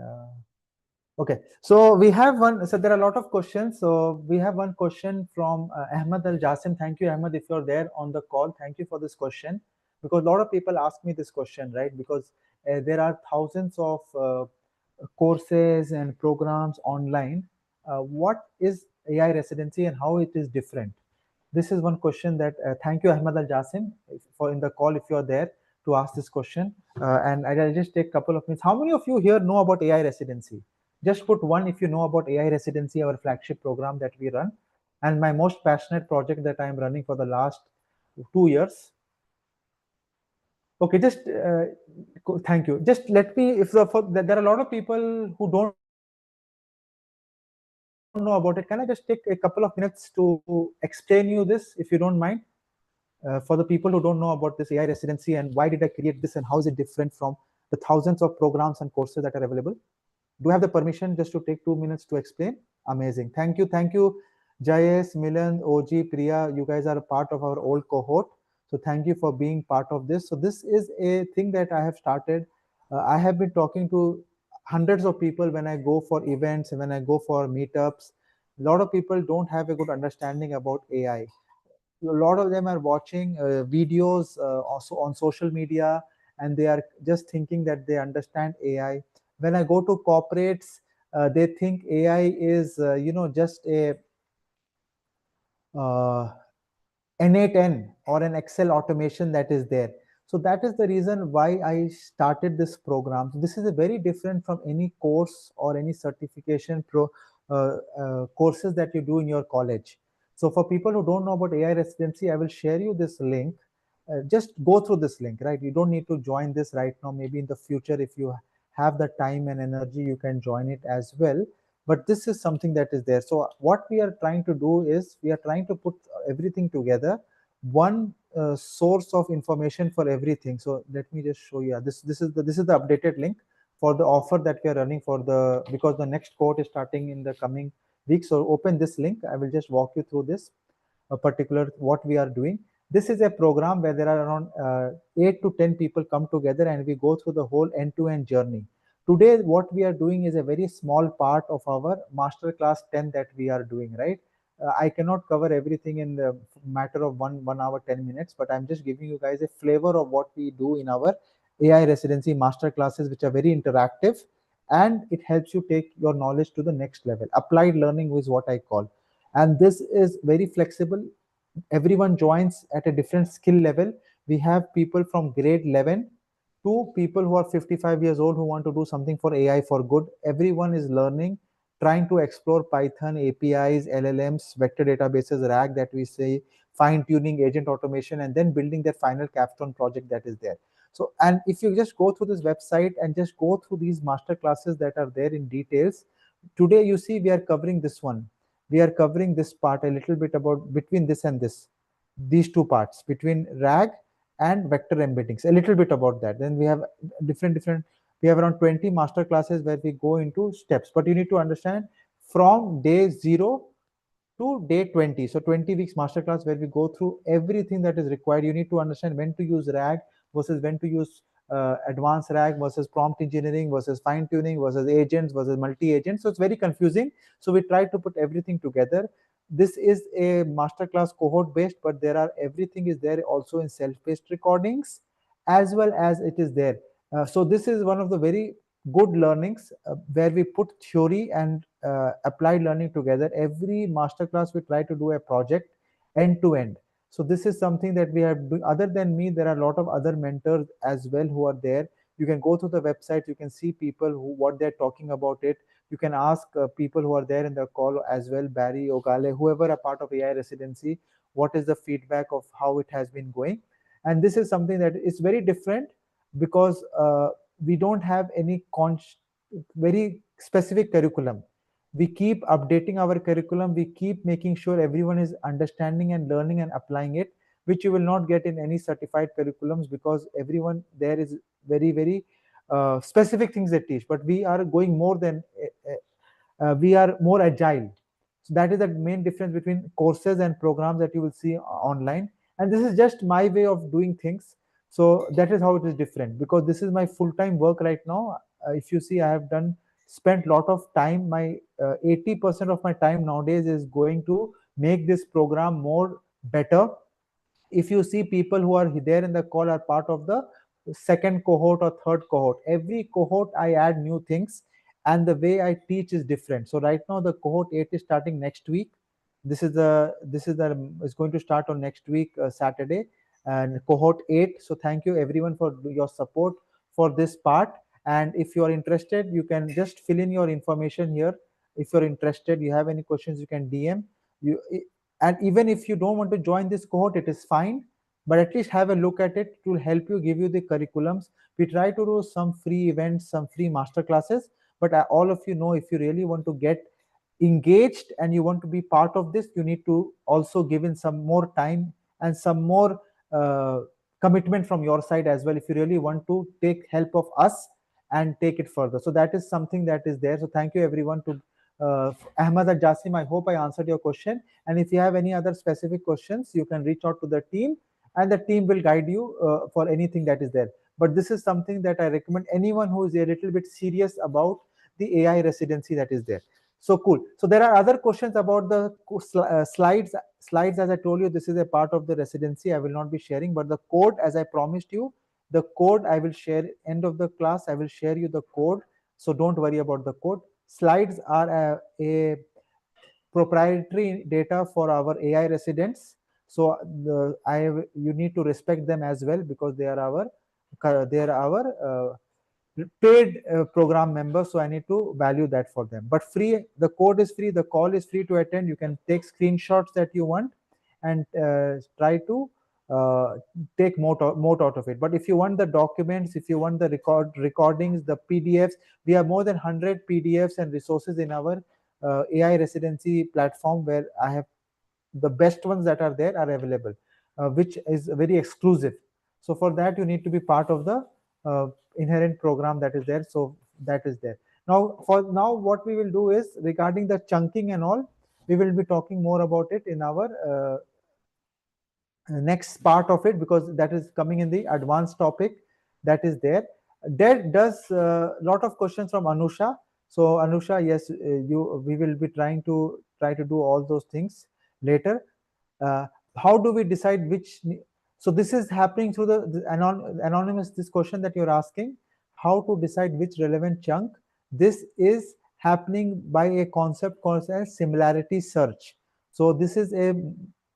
Okay, so we have one. So there are a lot of questions. So we have one question from Ahmad Al Jasim. Thank you, Ahmad, if you're there on the call. Thank you for this question, because a lot of people ask me this question, right? Because there are thousands of courses and programs online. What is AI residency and how it is different? This is one question that. Thank you, Ahmad Al Jasim, for in the call if you're there to ask this question. And I'll just take a couple of minutes. How many of you here know about AI residency? Just put one if you know about AI residency, our flagship program that we run, and my most passionate project that I am running for the last 2 years. Okay, just thank you. Just let me, if there are a lot of people who don't know about it, can I just take a couple of minutes to explain you this, if you don't mind? For the people who don't know about this AI residency and why did I create this and how is it different from the thousands of programs and courses that are available. Do I have the permission just to take 2 minutes to explain? Amazing. Thank you. Thank you, Jayesh, Milan, OG, Priya. You guys are a part of our old cohort. So thank you for being part of this. So this is a thing that I have started. I have been talking to hundreds of people when I go for events and when I go for meetups. A lot of people don't have a good understanding about AI. A lot of them are watching videos also on social media, and they are just thinking that they understand AI. When I go to corporates, they think AI is just a uh, N8N or an Excel automation that is there. So that is the reason why I started this program. So this is a very different from any course or any certification courses that you do in your college. So for people who don't know about AI residency, I will share you this link. Just go through this link, right? You don't need to join this right now. Maybe in the future, if you have the time and energy, you can join it as well. But this is something that is there. So what we are trying to do is we are trying to put everything together, one source of information for everything. So let me just show you. This is the updated link for the offer that we are running for the, because the next cohort is starting in the coming week. So open this link. I will just walk you through this particular what we are doing. This is a program where there are around 8 to 10 people come together and we go through the whole end-to-end journey. Today, what we are doing is a very small part of our masterclass 10 that we are doing, right? I cannot cover everything in the matter of 1 hour 10 minutes, but I'm just giving you guys a flavor of what we do in our AI residency master classes, which are very interactive, and it helps you take your knowledge to the next level. Applied learning is what I call, and this is very flexible. Everyone joins at a different skill level. We have people from grade 11 to people who are 55 years old who want to do something for AI for good. Everyone is learning, trying to explore Python, APIs, LLMs, vector databases, RAG that we say, fine tuning, agent automation, and then building their final capstone project that is there. So, and if you just go through this website and just go through these master classes that are there in details, today you see we are covering this one. We are covering this part a little bit about between this and this, these two parts between RAG and vector embeddings, a little bit about that. Then we have different we have around 20 master classes where we go into steps, but you need to understand from day 0 to day 20. So 20 weeks masterclass where we go through everything that is required. You need to understand when to use RAG versus when to use advanced RAG versus prompt engineering versus fine tuning versus agents versus multi-agents. So it's very confusing. So we try to put everything together. This is a masterclass cohort based, but there are everything is there also in self-paced recordings as well as it is there. So this is one of the very good learnings where we put theory and applied learning together. Every masterclass we try to do a project end to end. So this is something that we have. Other than me, there are a lot of other mentors as well who are there. You can go to the website, you can see people who what they're talking about it. You can ask people who are there in the call as well, Barry, Ogale, whoever are part of AI residency, what is the feedback of how it has been going. And this is something that is very different because we don't have any very specific curriculum. We keep updating our curriculum, we keep making sure everyone is understanding and learning and applying it, which you will not get in any certified curriculums, because everyone there is very specific things they teach. But we are going more than we are more agile. So that is the main difference between courses and programs that you will see online. And this is just my way of doing things. So that is how it is different, because this is my full-time work right now. If you see, I have done spent lot of time. My 80% of my time nowadays is going to make this program more better. If you see, people who are there in the call are part of the second cohort or third cohort. Every cohort I add new things, and the way I teach is different. So right now the cohort 8 is starting next week. This is the is going to start on next week, Saturday, and cohort 8. So thank you everyone for your support for this part. And if you are interested, you can just fill in your information here. If you're interested, you have any questions, you can DM you. And even if you don't want to join this cohort, it is fine, but at least have a look at it. It will help you, give you the curriculums. We try to do some free events, some free master classes. But all of you know, if you really want to get engaged and you want to be part of this, you need to also give in some more time and some more commitment from your side as well, if you really want to take help of us and take it further. So that is something that is there. So thank you everyone. To Ahmad and Jasim, I hope I answered your question. And if you have any other specific questions, you can reach out to the team, and the team will guide you for anything that is there. But this is something that I recommend anyone who is a little bit serious about the AI residency that is there. So cool. So there are other questions about the slides. Slides, as I told you, this is a part of the residency. I will not be sharing, but the code, as I promised you, the code I will share end of the class. I will share you the code. So don't worry about the code. Slides are a proprietary data for our AI residents. So you need to respect them as well, because they are our paid program members. So I need to value that for them. But free, the code is free, the call is free to attend. You can take screenshots that you want and try to uh, take more out of it. But if you want the documents, if you want the recordings, the PDFs, we have more than 100 PDFs and resources in our AI residency platform, where I have the best ones that are there are available, which is very exclusive. So for that, you need to be part of the inherent program that is there. So that is there. Now, for now, what we will do is, regarding the chunking and all, we will be talking more about it in our next part of it, because that is coming in the advanced topic that is there. There does a lot of questions from Anusha. So Anusha, yes, we will be try to do all those things later. uh, how do we decide which so this is happening through the anonymous, this question that you're asking, how to decide which relevant chunk. This is happening by a concept called as similarity search. So this is a,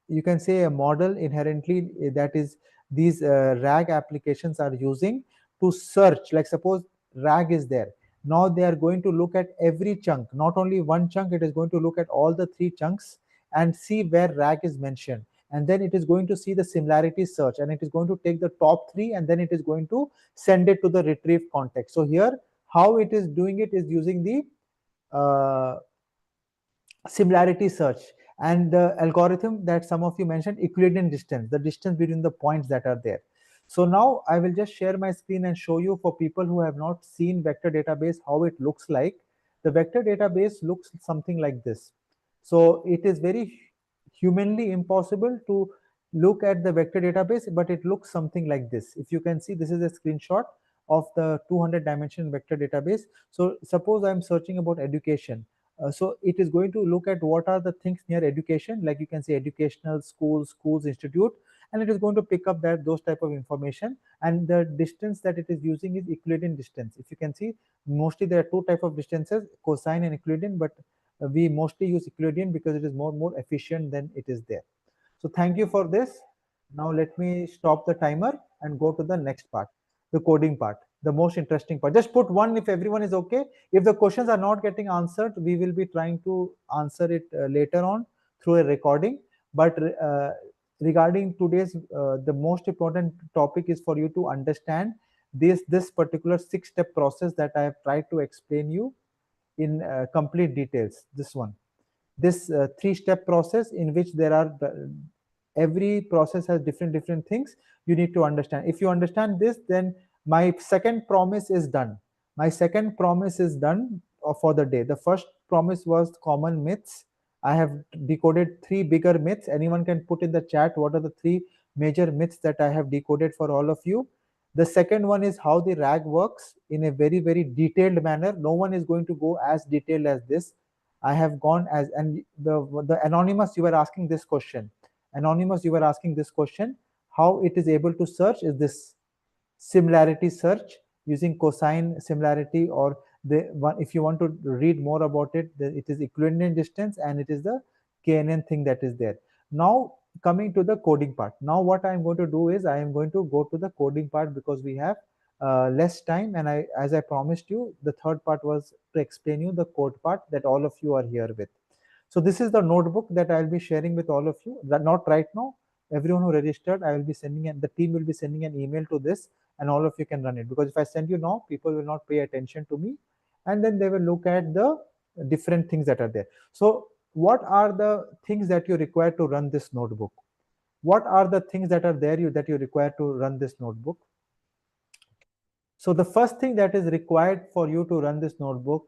you can say, a model inherently that is these RAG applications are using to search. Like suppose RAG is there, now they are going to look at every chunk, not only one chunk, it is going to look at all the three chunks and see where RAG is mentioned. And then it is going to see the similarity search, and it is going to take the top three, and then it is going to send it to the retrieve context. So here, how it is doing it is using the uh, similarity search, and the algorithm that some of you mentioned, Euclidean distance, the distance between the points that are there. So now I will just share my screen and show you, for people who have not seen vector database, how it looks like. The vector database looks something like this. So it is very humanly impossible to look at the vector database, but it looks something like this. If you can see, this is a screenshot of the 200 dimension vector database. So suppose I'm searching about education. So it is going to look at what are the things near education, like you can say educational, schools, institute, and it is going to pick up those type of information. And the distance that it is using is Euclidean distance. If you can see, mostly there are two type of distances, cosine and Euclidean, but we mostly use Euclidean because it is more efficient than it is there. So thank you for this. Now let me stop the timer and go to the next part, the coding part. the most interesting part. Just put one if everyone is okay. If the questions are not getting answered, we will be trying to answer it later on through a recording. But regarding today's, the most important topic is for you to understand this particular 6-step process that I have tried to explain you in complete details. This 3-step process in which there are every process has different things you need to understand. If you understand this, then my second promise is done. My second promise is done for the day. The first promise was common myths. I have decoded 3 bigger myths. Anyone can put in the chat what are the 3 major myths that I have decoded for all of you. The second one is how the RAG works in a very detailed manner. No one is going to go as detailed as this. I have gone as, and the anonymous, you were asking this question. Anonymous, you were asking this question, how it is able to search is this similarity search using cosine similarity, or the one, if you want to read more about it, it is equivalent distance, and it is the KNN thing that is there. Now coming to the coding part. Now what I am going to do is I am going to go to the coding part because we have less time, and as I promised you, the third part was to explain you the code part that all of you are here with. So this is the notebook that I'll be sharing with all of you. Not right now. Everyone who registered, I will be sending, and the team will be sending an email to this, and all of you can run it. Because if I send you now, people will not pay attention to me, and then they will look at the different things that are there. So what are the things that you require to run this notebook? What are the things that are there that you require to run this notebook? So the first thing that is required for you to run this notebook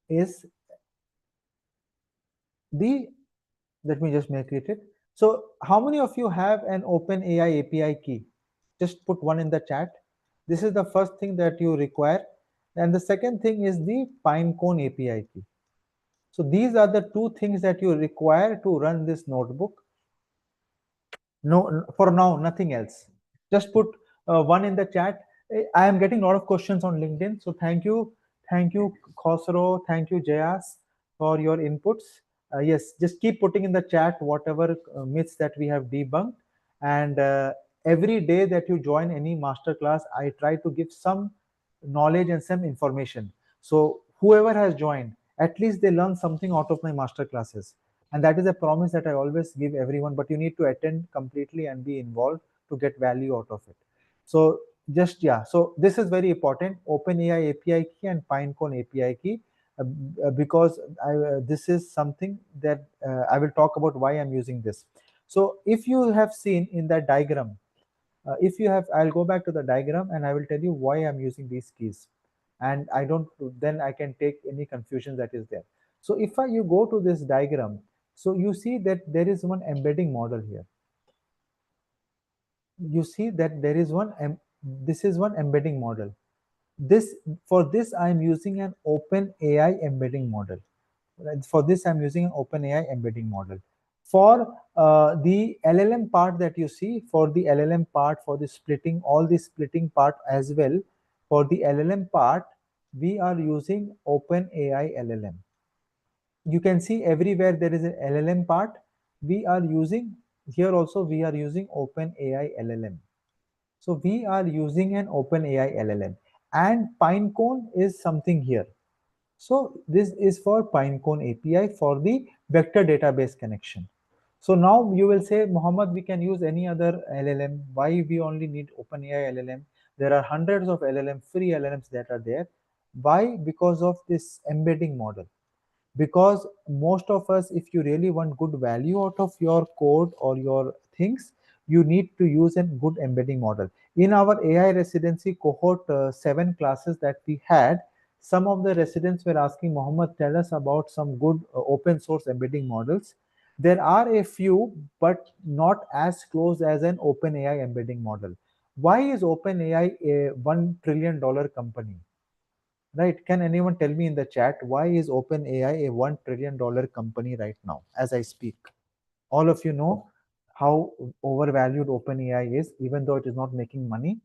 is the, let me just make it. So how many of you have an OpenAI API key? Just put one in the chat. This is the first thing that you require. And the second thing is the Pinecone API key. So these are the 2 things that you require to run this notebook. No, for now, nothing else. Just put one in the chat. I am getting a lot of questions on LinkedIn. So thank you, Khosro, thank you, Jayas, for your inputs. Yes, just keep putting in the chat whatever myths that we have debunked. And every day that you join any masterclass, I try to give some knowledge and some information. So whoever has joined, at least they learn something out of my masterclasses, and that is a promise that I always give everyone. But you need to attend completely and be involved to get value out of it. So just, yeah, so this is very important: OpenAI API key and Pinecone API key, because this is something that I will talk about why I'm using this. So if you have seen in that diagram, if you have, I'll go back to the diagram and I will tell you why I'm using these keys, and I don't, then I can take any confusion that is there. So if you go to this diagram, so you see that there is one embedding model here. You see that there is one, this is one embedding model. This, for this I'm using an OpenAI embedding model. For this I'm using an OpenAI embedding model. For the LLM part that you see, for the LLM part, for the splitting, all the splitting part as well, for the LLM part, we are using OpenAI LLM. You can see everywhere there is an LLM part. We are using, here also we are using OpenAI LLM. So we are using an OpenAI LLM, and Pinecone is something here. So this is for Pinecone API for the vector database connection. So now you will say, Mohammed, we can use any other LLM. Why we only need OpenAI LLM? There are hundreds of LLM, free LLMs that are there. Why? Because of this embedding model. Because most of us, if you really want good value out of your code or your things, you need to use a good embedding model. In our AI residency cohort 7 classes that we had, some of the residents were asking, Mohammed, tell us about some good open source embedding models. There are a few, but not as close as an OpenAI embedding model. Why is OpenAI a $1 trillion company? Right? Can anyone tell me in the chat why is OpenAI a $1 trillion company right now as I speak? All of you know how overvalued OpenAI is, even though it is not making money.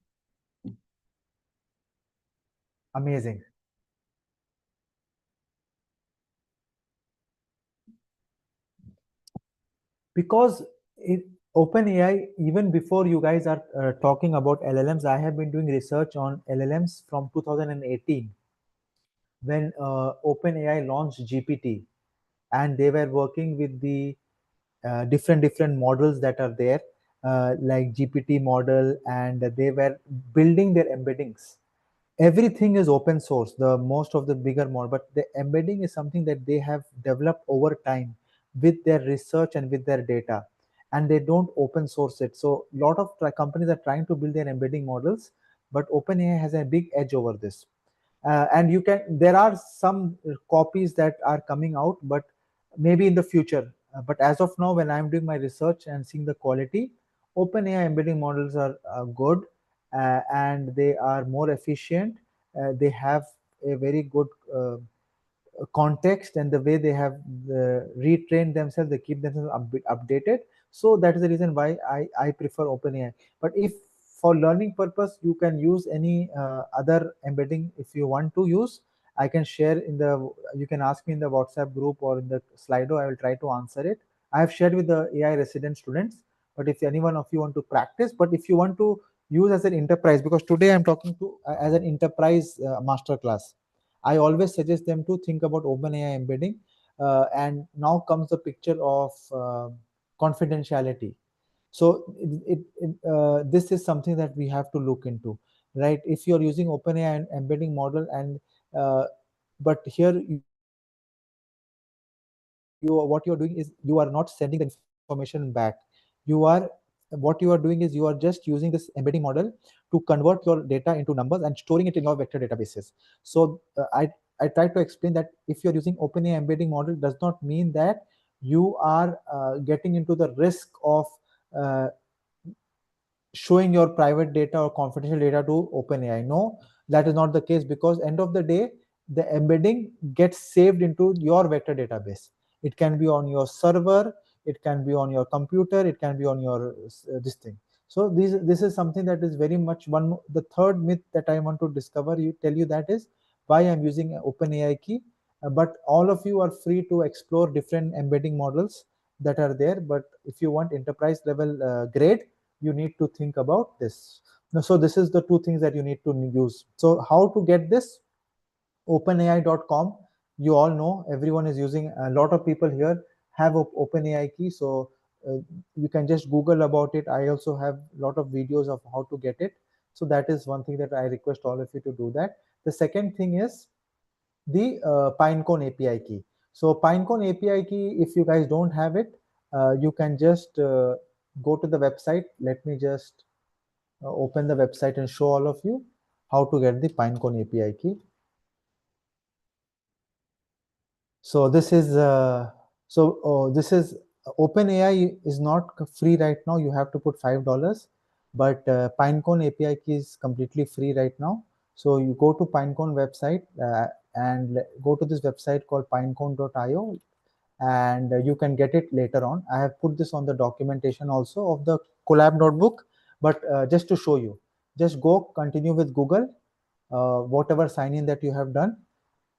Amazing. Because OpenAI, even before you guys are talking about LLMs, I have been doing research on LLMs from 2018 when OpenAI launched GPT, and they were working with the different models that are there, like GPT model, and they were building their embeddings. Everything is open source, the most of the bigger model, but the embedding is something that they have developed over time with their research and with their data, and they don't open source it. So a lot of companies are trying to build their embedding models, but OpenAI has a big edge over this. And you can, there are some copies that are coming out, but maybe in the future. But as of now, when I'm doing my research and seeing the quality, OpenAI embedding models are good, and they are more efficient. They have a very good context, and the way they have retrained themselves, they keep themselves updated. So that is the reason why I prefer OpenAI. But if for learning purpose you can use any other embedding, if you want to use, I can share in the, you can ask me in the WhatsApp group or in the Slido. I will try to answer it. I have shared with the AI resident students, but if any one of you want to practice, but if you want to use as an enterprise, because today I'm talking to as an enterprise master class, I always suggest them to think about OpenAI embedding. And now comes the picture of confidentiality. So this is something that we have to look into, right? If you're using OpenAI and embedding model, and uh, but here you are, what you're doing is you are not sending the information back. You are, what you are doing is you are just using this embedding model to convert your data into numbers and storing it in your vector databases. So I try to explain that if you're using OpenAI embedding model, does not mean that you are getting into the risk of uh, showing your private data or confidential data to OpenAI. No, that is not the case, because end of the day, the embedding gets saved into your vector database. It can be on your server, it can be on your computer, it can be on your this thing. So this is something that is very much one. The third myth that I want to discover, you tell you, that is why I'm using OpenAI key. But all of you are free to explore different embedding models that are there. But if you want enterprise level grade, you need to think about this. So this is the two things that you need to use. So how to get this? OpenAI.com. You all know, everyone is using, a lot of people here have OpenAI key. So uh, you can just Google about it. I also have a lot of videos of how to get it. So that is one thing that I request all of you to do that. The second thing is the Pinecone API key. So Pinecone API key, if you guys don't have it, you can just go to the website. Let me just open the website and show all of you how to get the Pinecone API key. So this is this is OpenAI is not free right now. You have to put $5, but Pinecone API key is completely free right now. So you go to Pinecone website and go to this website called pinecone.io, and you can get it later on. I have put this on the documentation also of the collab notebook, but just to show you, just go continue with Google, whatever sign in that you have done,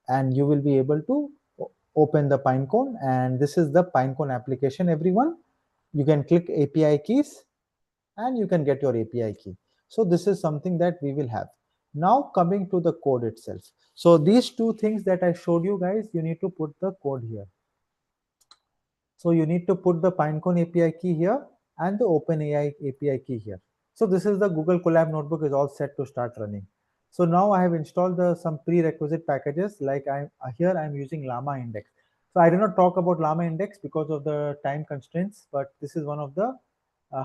and you will be able to open the Pinecone. And this is the Pinecone application, everyone. You can click API keys and you can get your API key. So this is something that we will have. Now coming to the code itself. So these two things that I showed you guys, you need to put the code here. So you need to put the Pinecone API key here and the OpenAI API key here. So this is the Google Colab notebook is all set to start running. So now I have installed some prerequisite packages, like I'm here I'm using Llama Index. So I did not talk about Llama Index because of the time constraints, but this is one of the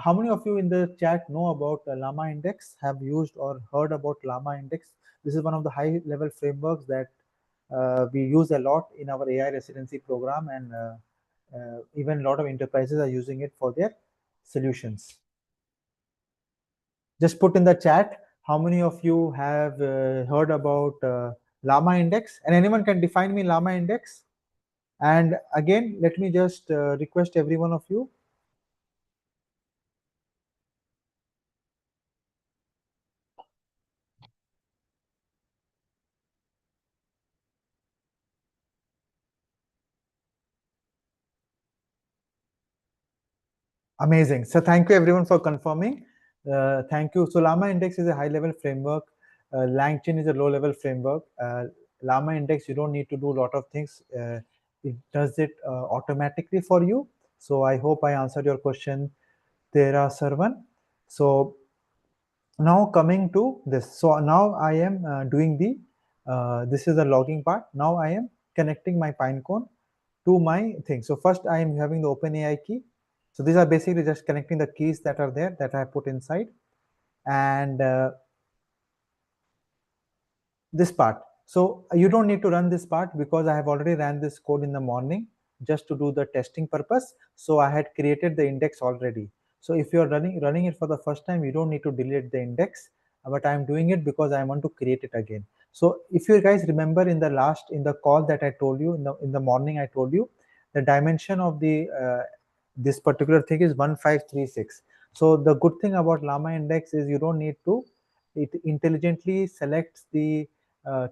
how many of you in the chat know about Llama Index, have used or heard about Llama Index? This is one of the high level frameworks that we use a lot in our AI residency program, and even a lot of enterprises are using it for their solutions. Just put in the chat how many of you have heard about Llama Index, and anyone can define me Llama Index. And again, let me just request every one of you. Amazing. So thank you everyone for confirming. Thank you. So Llama Index is a high-level framework. LangChain is a low-level framework. Llama Index, you don't need to do a lot of things. It does it automatically for you. So I hope I answered your question, Tera Sarvan. So now coming to this. So now I am doing the, this is the logging part. Now I am connecting my Pinecone to my thing. So first I am having the OpenAI key. So these are basically just connecting the keys that are there that I put inside. And this part. So you don't need to run this part because I have already ran this code in the morning just to do the testing purpose. So I had created the index already. So if you're running it for the first time, you don't need to delete the index, but I'm doing it because I want to create it again. So if you guys remember in the call that I told you in the morning, I told you the dimension of the this particular thing is 1536. So the good thing about Llama index is you don't need to, it intelligently selects the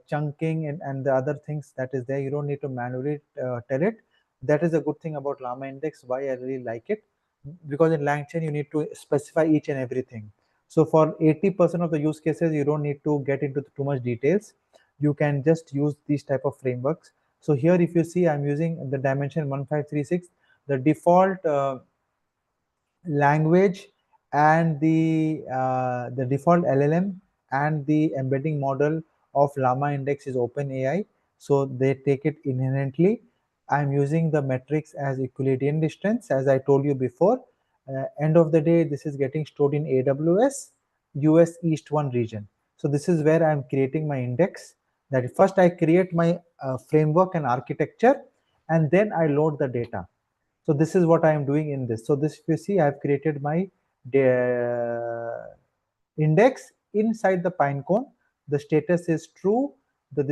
chunking and the other things that is there. You don't need to manually tell it. That is a good thing about Llama index, why I really like it, because in LangChain you need to specify each and everything. So for 80% of the use cases, you don't need to get into too much details. You can just use these type of frameworks. So here, if you see, I'm using the dimension 1536. The default language and the default LLM and the embedding model of Llama Index is OpenAI, so they take it inherently. I'm using the metrics as Euclidean distance, as I told you before. End of the day, this is getting stored in AWS US East 1 region. So this is where I'm creating my index. That first I create my framework and architecture, and then I load the data. So this is what I am doing in this. So this, if you see, I have created my index inside the Pinecone. The status is true. The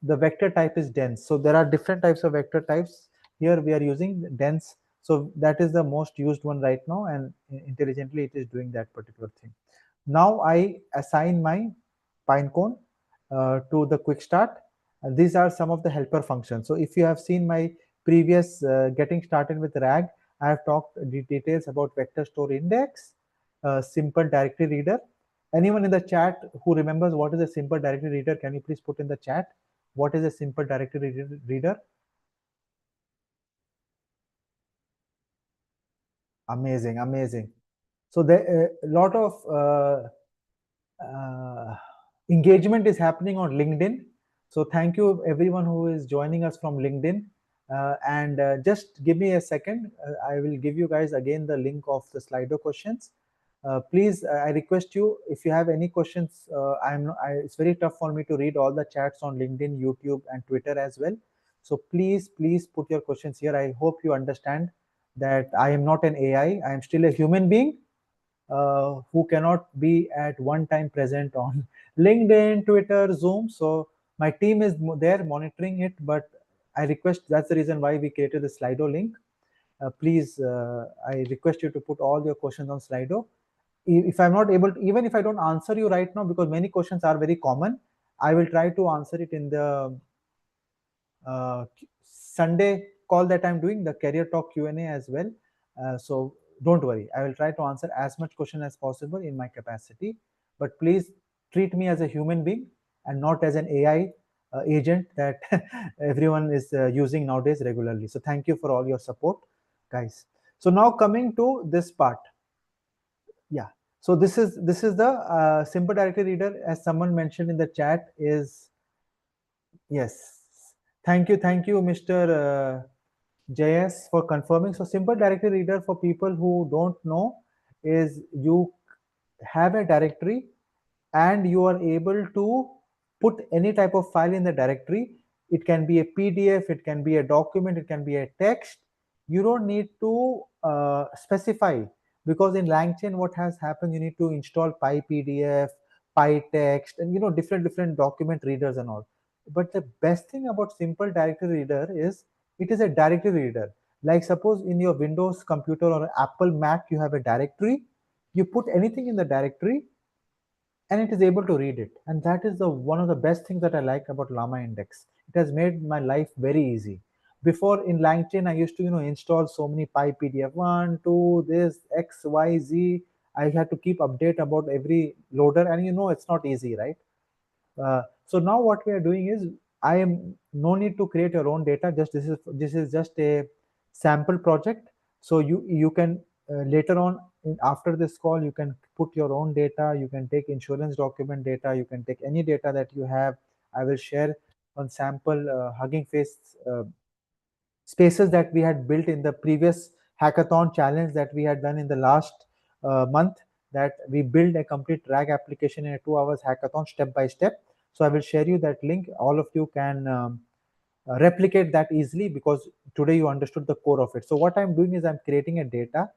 vector type is dense. So there are different types of vector types. Here we are using dense. So that is the most used one right now, and intelligently it is doing that particular thing. Now I assign my Pinecone to the quick start. These are some of the helper functions. So if you have seen my previous getting started with RAG, I have talked the details about vector store index, simple directory reader. Anyone in the chat who remembers what is a simple directory reader, can you please put in the chat what is a simple directory reader? Amazing, amazing. So there a lot of engagement is happening on LinkedIn. So thank you everyone who is joining us from LinkedIn. And just give me a second. I will give you guys again the link of the Slido questions. Please, I request you, if you have any questions, it's very tough for me to read all the chats on LinkedIn, YouTube, and Twitter as well. So please, please put your questions here. I hope you understand that I am not an AI. I am still a human being who cannot be at one time present on LinkedIn, Twitter, Zoom. So my team is there monitoring it, but I request, that's the reason why we created the Slido link. Please, I request you to put all your questions on Slido. If I'm not able to, even if I don't answer you right now, because many questions are very common, I will try to answer it in the Sunday call that I'm doing, the Career Talk Q&A as well. So don't worry, I will try to answer as much question as possible in my capacity. But please treat me as a human being and not as an AI agent that everyone is using nowadays regularly. So thank you for all your support, guys. So now coming to this part. Yeah. So this is the simple directory reader, as someone mentioned in the chat, is yes. Thank you, Mr. JS, for confirming. So simple directory reader, for people who don't know, is you have a directory and you are able to put any type of file in the directory. It can be a PDF, it can be a document, it can be a text. You don't need to specify, because in LangChain what has happened, you need to install PyPDF, PyText, and different document readers and all. But the best thing about simple directory reader is it is a directory reader. Like suppose in your Windows computer or Apple Mac, you have a directory, you put anything in the directory and it is able to read it. And that is the one of the best things that I like about Llama Index. It has made my life very easy, Before in LangChain, I used to, install so many PyPDF 1, 2, this, X, Y, Z. I had to keep update about every loader, and it's not easy, right? So now what we are doing is, I am no need to create your own data. Just this is just a sample project. So you can later on after this call, you can put your own data. You can take insurance document data. You can take any data that you have. I will share on sample Hugging Face spaces that we had built in the previous hackathon challenge that we had done in the last month, that we build a complete RAG application in a 2 hours hackathon step by step. So I will share you that link. All of you can replicate that easily, because today you understood the core of it. So what I'm doing is I'm creating a data,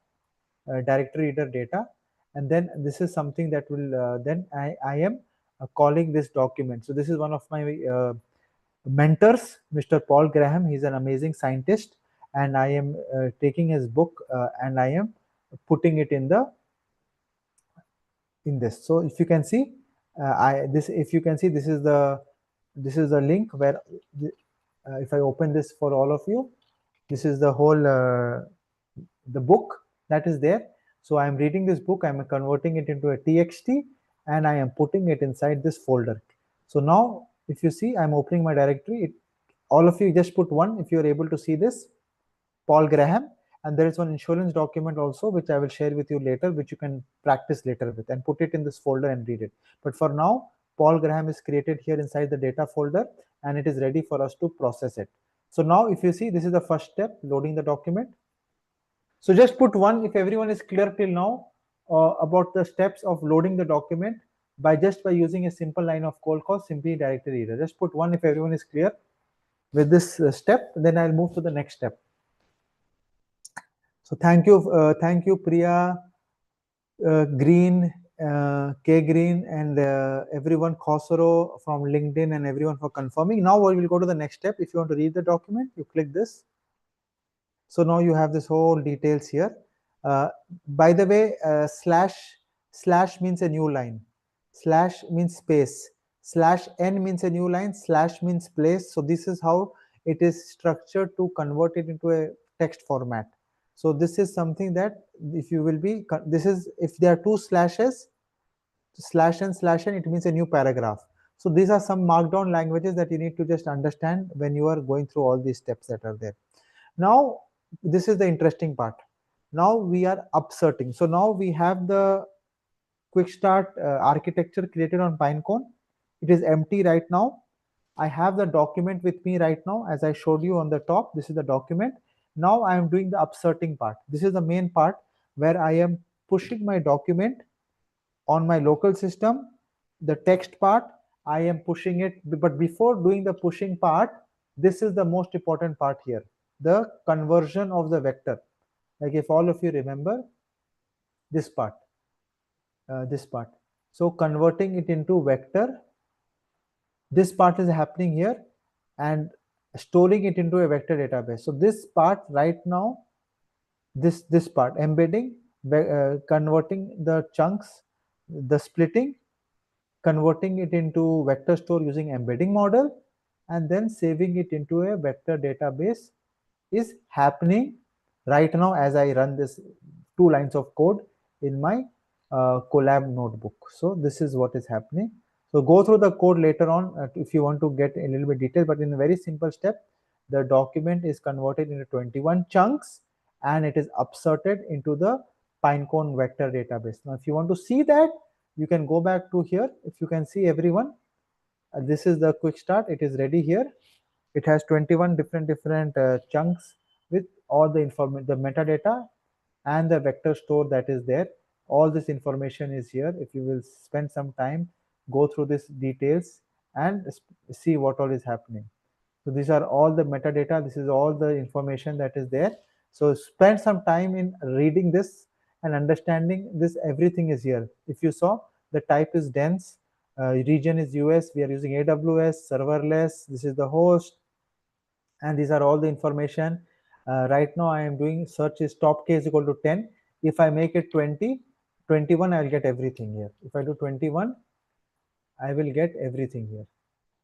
directory reader data, and then this is something that will then I am calling this document. So this is one of my mentors, Mr. Paul Graham. He's an amazing scientist, and I am taking his book and I am putting it in this. So if you can see, if you can see, this is the link where if I open this for all of you, this is the whole the book that is there. So I am reading this book, I am converting it into a txt, and I am putting it inside this folder. So now if you see, I'm opening my directory. All of you just put one if you are able to see this, Paul Graham. And there is one insurance document also, which I will share with you later, which you can practice later with, and put it in this folder and read it. But for now, Paul Graham is created here inside the data folder, and it is ready for us to process it. So now if you see, this is the first step, loading the document. So just put one if everyone is clear till now about the steps of loading the document by using a simple line of code called simply directory reader. Just put one if everyone is clear with this step. Then I'll move to the next step. So thank you, Priya, Green, K Green, and everyone, Khosro from LinkedIn, and everyone for confirming. Now we will go to the next step. If you want to read the document, you click this. So now you have this whole details here. By the way, slash means a new line, slash means space, slash n means a new line, slash means place. So this is how it is structured to convert it into a text format. So this is something that if you will be, this is if there are two slashes, slash and it means a new paragraph. So these are some markdown languages that you need to just understand when you are going through all these steps that are there. Now this is the interesting part. Now we are upserting. So now we have the quick start architecture created on Pinecone. It is empty right now. I have the document with me right now, as I showed you on the top. This is the document. Now I am doing the upserting part. This is the main part where I am pushing my document on my local system. The text part, I am pushing it. But before doing the pushing part, this is the most important part here, the conversion of the vector. Like if all of you remember this part, so converting it into vector, this part is happening here, and storing it into a vector database. So this part right now, this part embedding, converting the chunks, the splitting, converting it into vector store using embedding model, and then saving it into a vector database is happening right now as I run this 2 lines of code in my Colab notebook. So this is what is happening. So go through the code later on if you want to get a little bit detail, but in a very simple step, the document is converted into 21 chunks and it is upserted into the Pinecone vector database. Now, if you want to see that, you can go back to here. If you can see everyone, this is the quick start. It is ready here. It has 21 different chunks with all the information, the metadata and the vector store that is there. All this information is here. If you will spend some time, go through these details and see what all is happening. So these are all the metadata. This is all the information that is there. So spend some time in reading this and understanding this. Everything is here. If you saw, the type is dense, region is US, we are using AWS, serverless, this is the host, and these are all the information. Right now I am doing search is top k is equal to 10. If I make it 20, 21, I will get everything here. If I do 21, I will get everything here.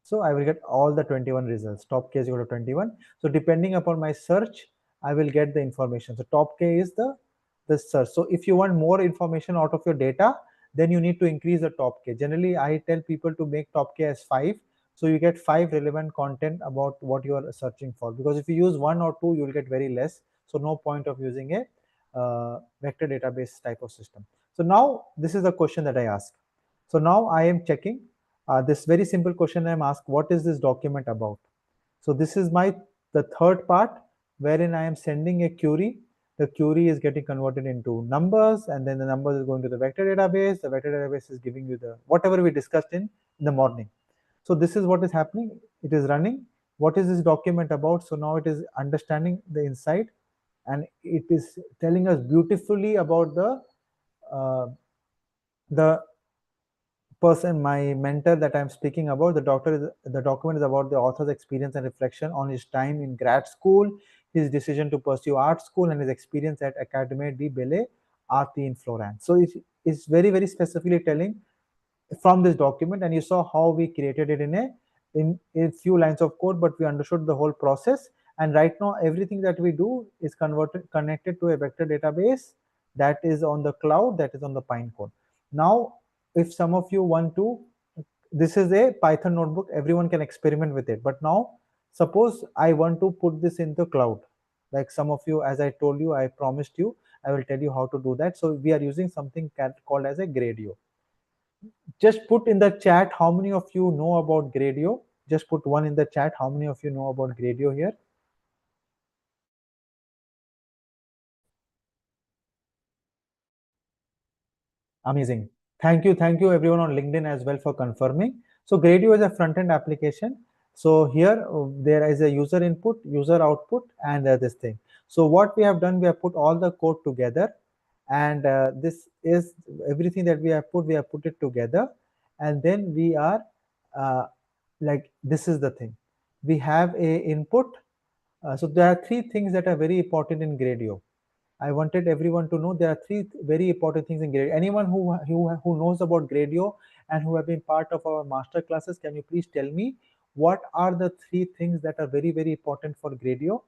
So I will get all the 21 results. Top K is equal to 21. So depending upon my search, I will get the information. So top K is the search. So if you want more information out of your data, then you need to increase the top K. Generally, I tell people to make top K as 5. So you get 5 relevant content about what you are searching for. Because if you use 1 or 2, you will get very less. So no point of using a vector database type of system. So now this is the question that I ask. So now I am checking this very simple question I'm asked, what is this document about? So this is the third part wherein I am sending a query. The query is getting converted into numbers, and then the numbers is going to the vector database. The vector database is giving you the whatever we discussed in the morning. So this is what is happening. It is running. What is this document about? So now it is understanding the inside, and it is telling us beautifully about uh, the person, my mentor that I'm speaking about. The document is about the author's experience and reflection on his time in grad school, his decision to pursue art school, and his experience at Academia di Belle Arti in Florence. So it's very, very specifically telling from this document, and you saw how we created it in a few lines of code, but we understood the whole process. And right now everything that we do is connected to a vector database that is on the cloud, that is on the Pinecone. Now if some of you want to, this is a Python notebook, everyone can experiment with it. But now suppose I want to put this into cloud, like some of you, as I told you, I promised you I will tell you how to do that. So we are using something called as a Gradio. Just put in the chat how many of you know about Gradio. Just put one in the chat, how many of you know about Gradio here. Amazing. Thank you everyone on LinkedIn as well for confirming. So Gradio is a front-end application. So here there is a user input, user output, and this thing. So what we have done, we have put all the code together, and this is everything that we have put it together, and then we are uh, like, this is the thing. We have a input. So there are three things that are very important in Gradio. I wanted everyone to know there are three very important things in Gradio. Anyone who knows about Gradio and who have been part of our master classes, can you please tell me what are the three things that are very, very important for Gradio?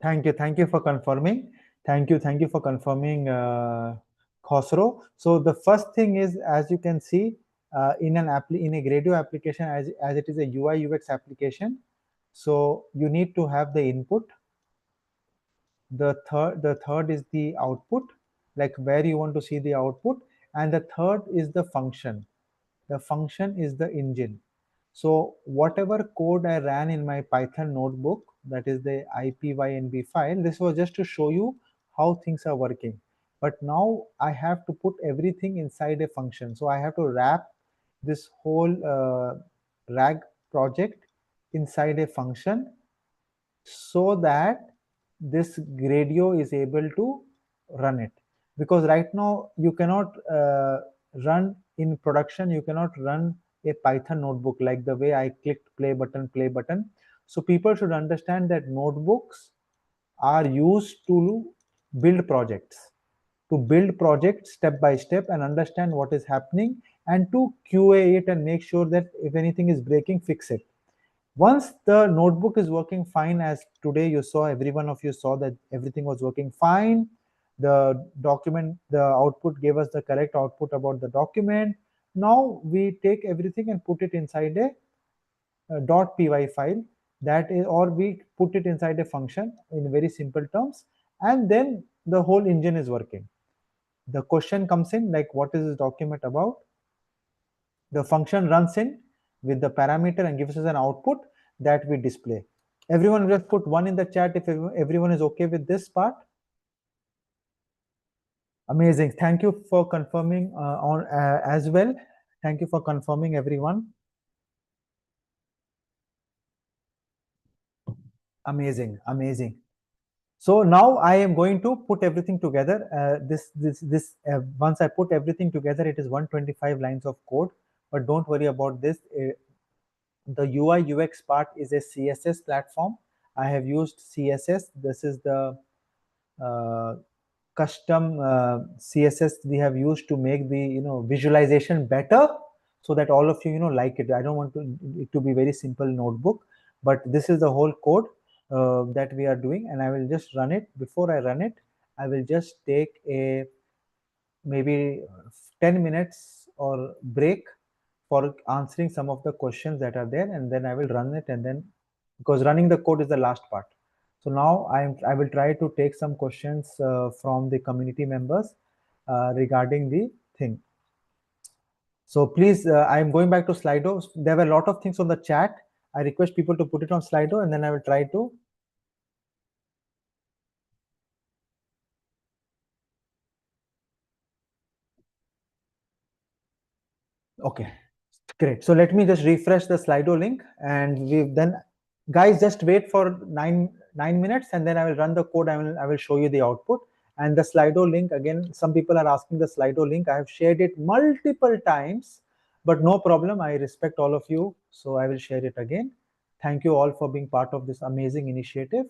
Thank you for confirming. Thank you for confirming, Khosrow. So the first thing is, as you can see, in a Gradio application, as it is a UI UX application, so you need to have the input. The third is the output, like where you want to see the output, and the third is the function. The function is the engine. So whatever code I ran in my Python notebook, that is the ipynb file, this was just to show you how things are working. But now I have to put everything inside a function. So I have to wrap this whole rag project inside a function, so that this Gradio is able to run it. Because right now you cannot run in production, you cannot run a Python notebook like the way I clicked play button. So people should understand that notebooks are used to build projects, step by step and understand what is happening, and to QA it and make sure that if anything is breaking, fix it. Once the notebook is working fine, as today you saw, every one of you saw that everything was working fine, the document, the output gave us the correct output about the document. Now we take everything and put it inside a .py file, that is, or we put it inside a function in very simple terms, and then the whole engine is working. The question comes in, like, what is this document about? The function runs in with the parameter and gives us an output that we display. Everyone just put one in the chat if everyone is okay with this part. Amazing. Thank you for confirming on as well. Thank you for confirming, everyone. Amazing, amazing. So now I am going to put everything together. Once I put everything together, it is 125 lines of code. But don't worry about this. The UI UX part is a CSS platform. I have used CSS. This is the uh, custom CSS we have used to make the visualization better, so that all of you like it. I don't want it to be very simple notebook, but this is the whole code that we are doing, and I will just run it. Before I run it, I will just take a maybe 10 minutes or break for answering some of the questions that are there, and then I will run it, and then because running the code is the last part. So now I will try to take some questions from the community members regarding the thing. So please, I am going back to Slido. There were a lot of things on the chat. I request people to put it on Slido, and then I will try to. Okay, great. So let me just refresh the Slido link, and we then, guys, just wait for nine minutes, and then I will run the code. I will show you the output. And the Slido link again. Some people are asking the Slido link. I have shared it multiple times, but no problem. I respect all of you, so I will share it again. Thank you all for being part of this amazing initiative,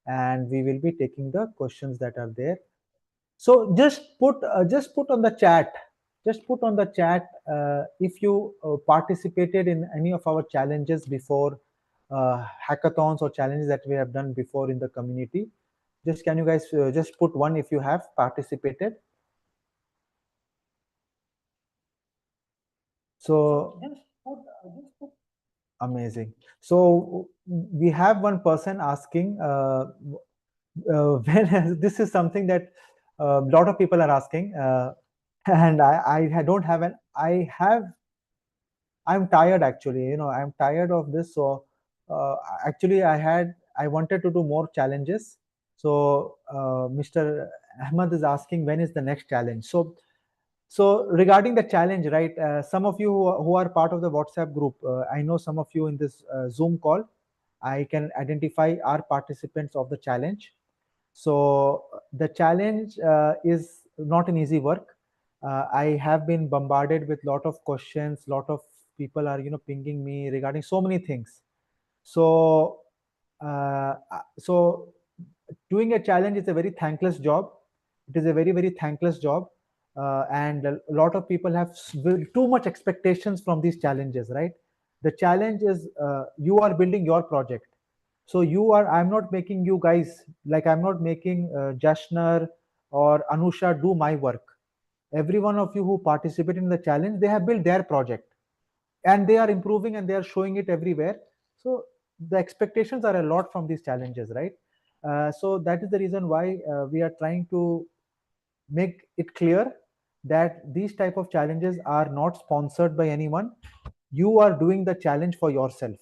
and we will be taking the questions that are there. So just put on the chat. Just put on the chat if you participated in any of our challenges before, hackathons or challenges that we have done before in the community. Just can you guys just put one if you have participated. So amazing. So we have one person asking when this is something that a lot of people are asking, and I don't have an I have I'm tired actually. I'm tired of this. So actually, I wanted to do more challenges. So Mr. Ahmad is asking when is the next challenge. So regarding the challenge, right? Some of you who are part of the WhatsApp group, I know some of you in this Zoom call. I can identify our participants of the challenge. So the challenge is not an easy work. I have been bombarded with lot of questions. Lot of people are pinging me regarding so many things. So so doing a challenge is a very thankless job. It is a very very thankless job, and a lot of people have too much expectations from these challenges. Right? The challenge is you are building your project. So I'm not making you guys, like I'm not making Jashner or Anusha do my work. Every one of you who participate in the challenge, they have built their project, and they are improving and they are showing it everywhere. So the expectations are a lot from these challenges, right? So that is the reason why we are trying to make it clear that these type of challenges are not sponsored by anyone. You are doing the challenge for yourself,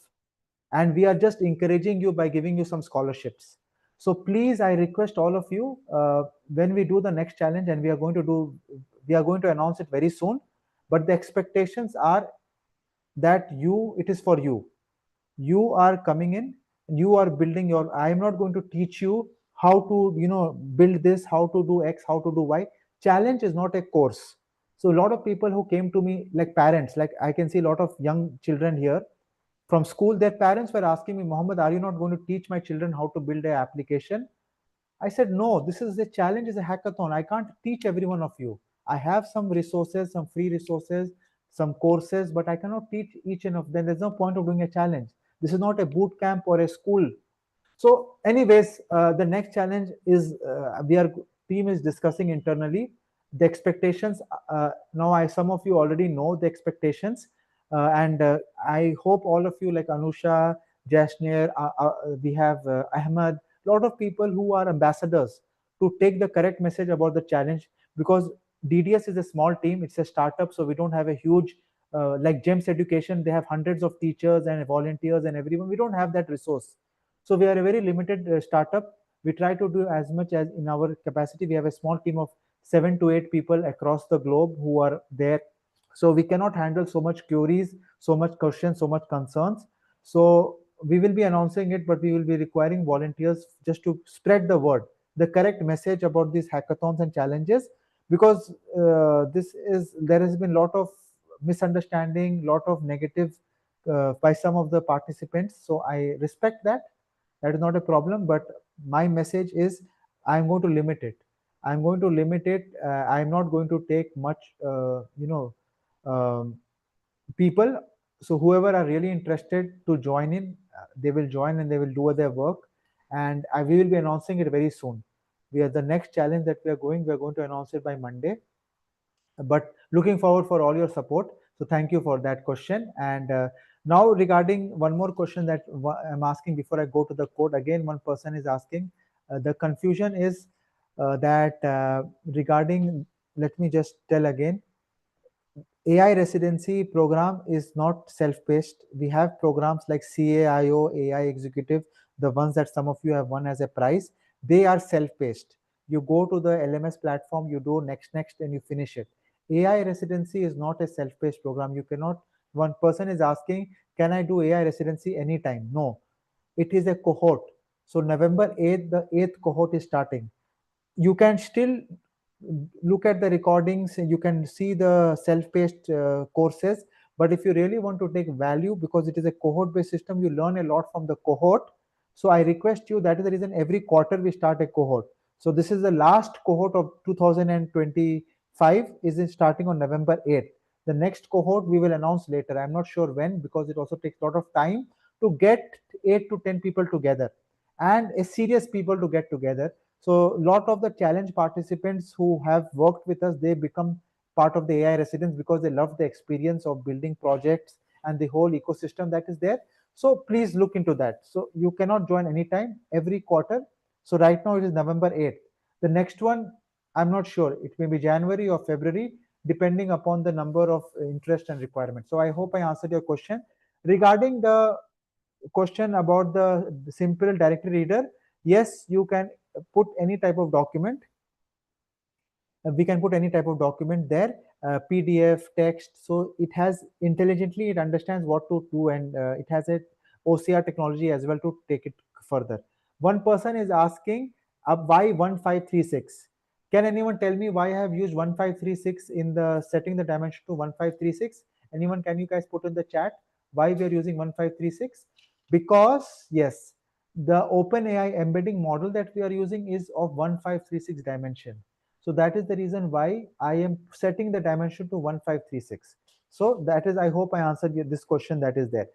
and we are just encouraging you by giving you some scholarships. So please, I request all of you, when we do the next challenge, and we are going to announce it very soon, but the expectations are that it is for you. You are coming in, you are building your. I am not going to teach you how to build this, how to do X, how to do Y. Challenge is not a course. So a lot of people who came to me, like parents, like I can see a lot of young children here from school, their parents were asking me, Mohammed, are you not going to teach my children how to build an application? I said, no, this is a challenge, is a hackathon. I can't teach every one of you. I have some resources, some free resources, some courses, but I cannot teach each and of them. There's no point of doing a challenge. This is not a boot camp or a school. So, anyways, the next challenge is we are team is discussing internally the expectations. Now, some of you already know the expectations, and I hope all of you, like Anusha, Jashnir, we have Ahmad, a lot of people who are ambassadors to take the correct message about the challenge, because DDS is a small team, it's a startup, so we don't have a huge like GEMS Education. They have hundreds of teachers and volunteers and everyone. We don't have that resource. So we are a very limited startup. We try to do as much as in our capacity. We have a small team of 7 to 8 people across the globe who are there. So we cannot handle so much queries, so much questions, so much concerns. So we will be announcing it, but we will be requiring volunteers just to spread the word, the correct message about these hackathons and challenges, because this is there has been a lot of misunderstanding, lot of negative by some of the participants. So I respect that. That is not a problem. But my message is, I'm going to limit it. I'm going to limit it. I'm not going to take much, um, people. So whoever are really interested to join in, they will join and they will do their work. And we will be announcing it very soon. We are the next challenge that we are going to announce it by Monday. But looking forward for all your support. So thank you for that question. And now regarding one more question that I'm asking before I go to the code, again one person is asking, the confusion is that regarding, let me just tell again, AI residency program is not self-paced. We have programs like CAIO, AI Executive, the ones that some of you have won as a prize. They are self-paced. You go to the LMS platform, you do next, and you finish it. AI residency is not a self-paced program. You cannot. One person is asking, "Can I do AI residency anytime?" No, it is a cohort. So November 8th, the 8th cohort is starting. You can still look at the recordings and you can see the self-paced courses. But if you really want to take value, because it is a cohort based system, you learn a lot from the cohort. So I request you, that is the reason every quarter we start a cohort. So this is the last cohort of 2025, is starting on November 8th. The next cohort we will announce later. I'm not sure when, because it also takes a lot of time to get 8 to 10 people together and a serious people to get together. So a lot of the challenge participants who have worked with us, they become part of the AI residents because they love the experience of building projects and the whole ecosystem that is there. So please look into that. So you cannot join anytime, every quarter. So right now it is November 8th. The next one, I'm not sure. It may be January or February, depending upon the number of interest and requirements. So I hope I answered your question. Regarding the question about the simple directory reader, yes, you can put any type of document. We can put any type of document there, PDF, text. So it has intelligently, it understands what to do, and it has a OCR technology as well to take it further. One person is asking, why 1536? Can anyone tell me why I have used 1536 in the setting the dimension to 1536? Anyone, can you guys put in the chat why we are using 1536? Because yes, the OpenAI embedding model that we are using is of 1536 dimension. So that is the reason why I am setting the dimension to 1536. So that is, I hope I answered this question that is there.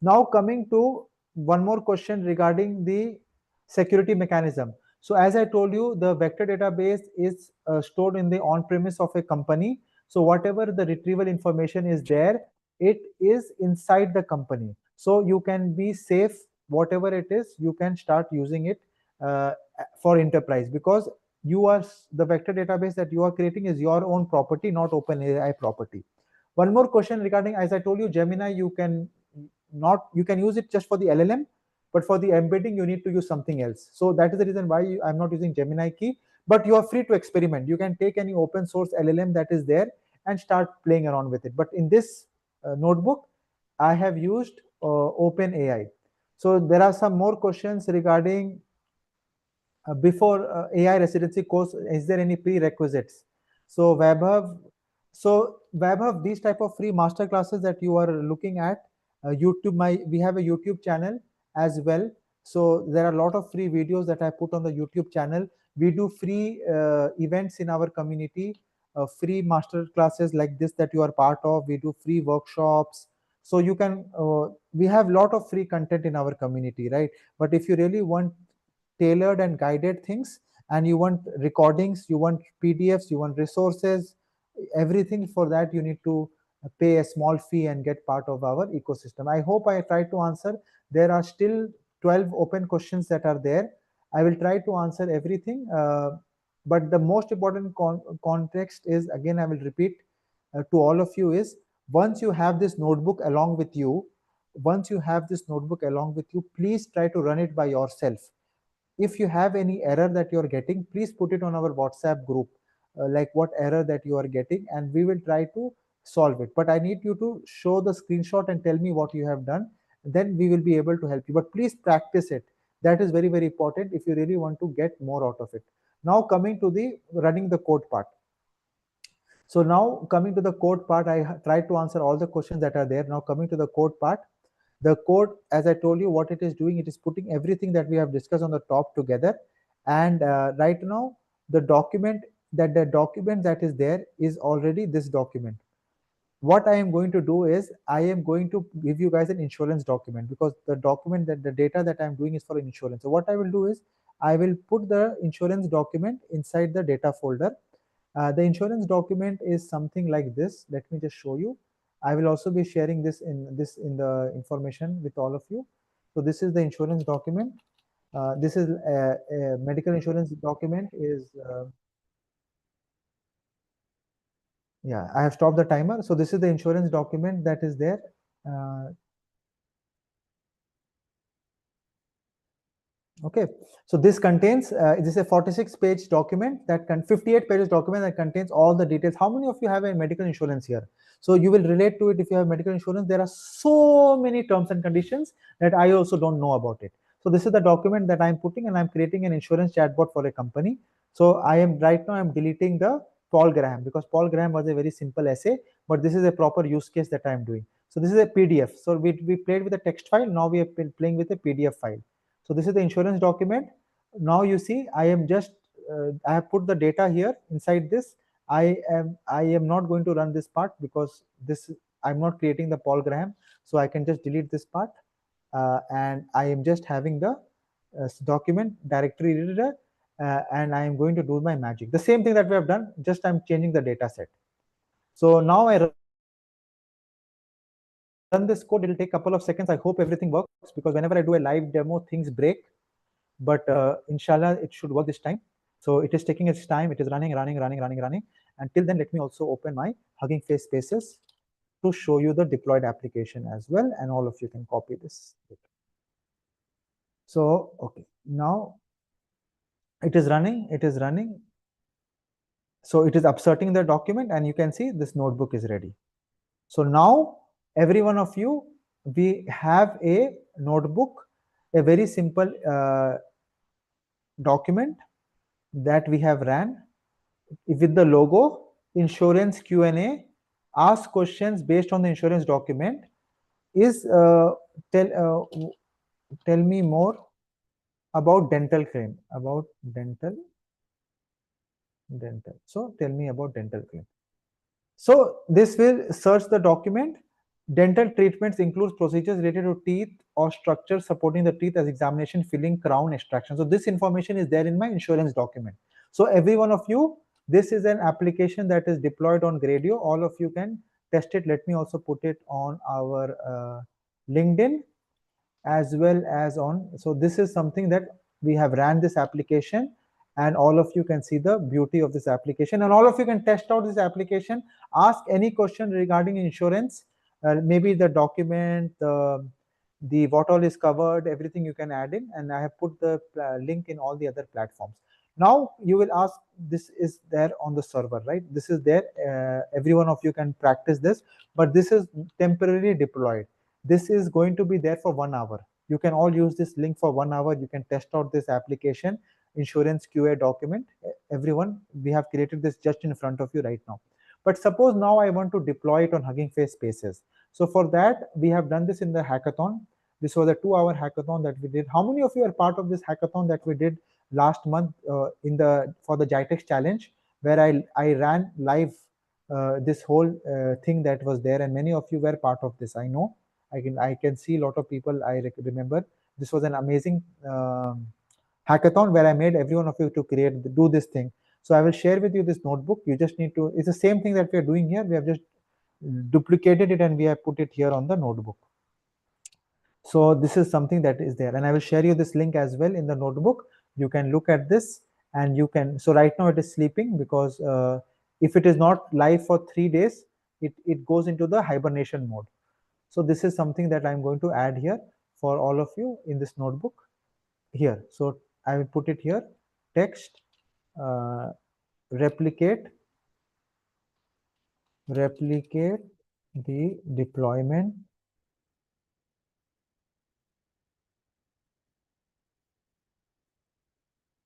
Now coming to one more question regarding the security mechanism. So as I told you, the vector database is stored in the on-premise of a company. So whatever the retrieval information is there, it is inside the company. So you can be safe, whatever it is, you can start using it uh, for enterprise, because you are, the vector database that you are creating is your own property, not OpenAI property. One more question regarding, as I told you, Gemini, you can not, you can use it just for the LLM, but for the embedding you need to use something else. So that is the reason why I'm not using Gemini key. But you are free to experiment. You can take any open source LLM that is there and start playing around with it. But in this notebook, I have used OpenAI. So there are some more questions regarding before AI residency course, is there any prerequisites? So Vaibhav, these type of free master classes that you are looking at, YouTube, we have a YouTube channel as well. So there are a lot of free videos that I put on the YouTube channel. We do free events in our community, free master classes like this that you are part of. We do free workshops. So you can, we have a lot of free content in our community, right? But if you really want tailored and guided things, and you want recordings, you want PDFs, you want resources, everything, for that you need to pay a small fee and get part of our ecosystem. I hope I tried to answer. There are still 12 open questions that are there. I will try to answer everything, but the most important context is, again I will repeat to all of you, is once you have this notebook along with you, please try to run it by yourself. If you have any error that you are getting, please put it on our WhatsApp group, like what error that you are getting, and we will try to solve it. But I need you to show the screenshot and tell me what you have done, then we will be able to help you. But please practice it. That is very, very important if you really want to get more out of it. Now coming to the running the code part. So now coming to the code part, I tried to answer all the questions that are there. Now coming to the code part, the code, as I told you, what it is doing, it is putting everything that we have discussed on the top together. And right now, the document that is there is already this document. What I am going to do is I am going to give you guys an insurance document, because the document that the data that I'm doing is for insurance. So what I will do is I will put the insurance document inside the data folder. The insurance document is something like this. Let me just show you. I will also be sharing this in the information with all of you. So this is the insurance document. This is a medical insurance document is yeah, I have stopped the timer. So this is the insurance document that is there. Uh, Okay, so this contains, this is a 46-page document that 58 pages document that contains all the details. How many of you have a medical insurance here? So you will relate to it if you have medical insurance. There are so many terms and conditions that I also don't know about it. So this is the document that I'm putting, and I'm creating an insurance chatbot for a company. So I am right now I'm deleting the Paul Graham, because Paul Graham was a very simple essay, but this is a proper use case that I'm doing. So this is a PDF. So we played with a text file. Now we are playing with a PDF file. So this is the insurance document. Now you see, I have put the data here inside this. I am not going to run this part, because I'm not creating the Paul Graham. So I can just delete this part, and I am just having the document directory reader, and I am going to do my magic. The same thing that we have done, just I'm changing the data set. So now I run this code. It will take a couple of seconds. I hope everything works, because whenever I do a live demo, things break. But inshallah, it should work this time. So it is taking its time. It is running. Until then, let me also open my Hugging Face Spaces to show you the deployed application as well, and all of you can copy this. So, okay, now it is running. So it is upserting the document, and you can see this notebook is ready. So now, every one of you, we have a notebook, a very simple document that we have ran with the logo, insurance Q&A, ask questions based on the insurance document. Is tell me more about dental claim, about dental. So tell me about dental claim. So this will search the document. Dental treatments includes procedures related to teeth or structures supporting the teeth, as examination, filling, crown extraction. So this information is there in my insurance document. So every one of you, this is an application that is deployed on Gradio. All of you can test it. Let me also put it on our LinkedIn as well as on. So this is something that we have ran this application, and all of you can see the beauty of this application, and all of you can test out this application, ask any question regarding insurance, maybe the document, the what all is covered, everything you can add in, and I have put the link in all the other platforms. Now you will ask, this is there on the server, right? This is there. Every one of you can practice this, but this is temporarily deployed. This is going to be there for 1 hour. You can all use this link for 1 hour. You can test out this application, insurance QA document. Everyone, we have created this just in front of you right now. But suppose now I want to deploy it on Hugging Face Spaces. So for that, we have done this in the hackathon. This was a 2-hour hackathon that we did. How many of you are part of this hackathon that we did last month for the GITEX challenge, where I ran live this whole thing that was there, and many of you were part of this. I know. I can see a lot of people. I remember this was an amazing hackathon where I made every one of you to do this thing. So I will share with you this notebook. You just need to. It's the same thing that we are doing here. We have just duplicated it and we have put it here on the notebook. So this is something that is there, and I will share you this link as well in the notebook. You can look at this, and you can. So right now it is sleeping, because if it is not live for 3 days, it goes into the hibernation mode. So this is something that I'm going to add here for all of you in this notebook here. So I will put it here, text, replicate the deployment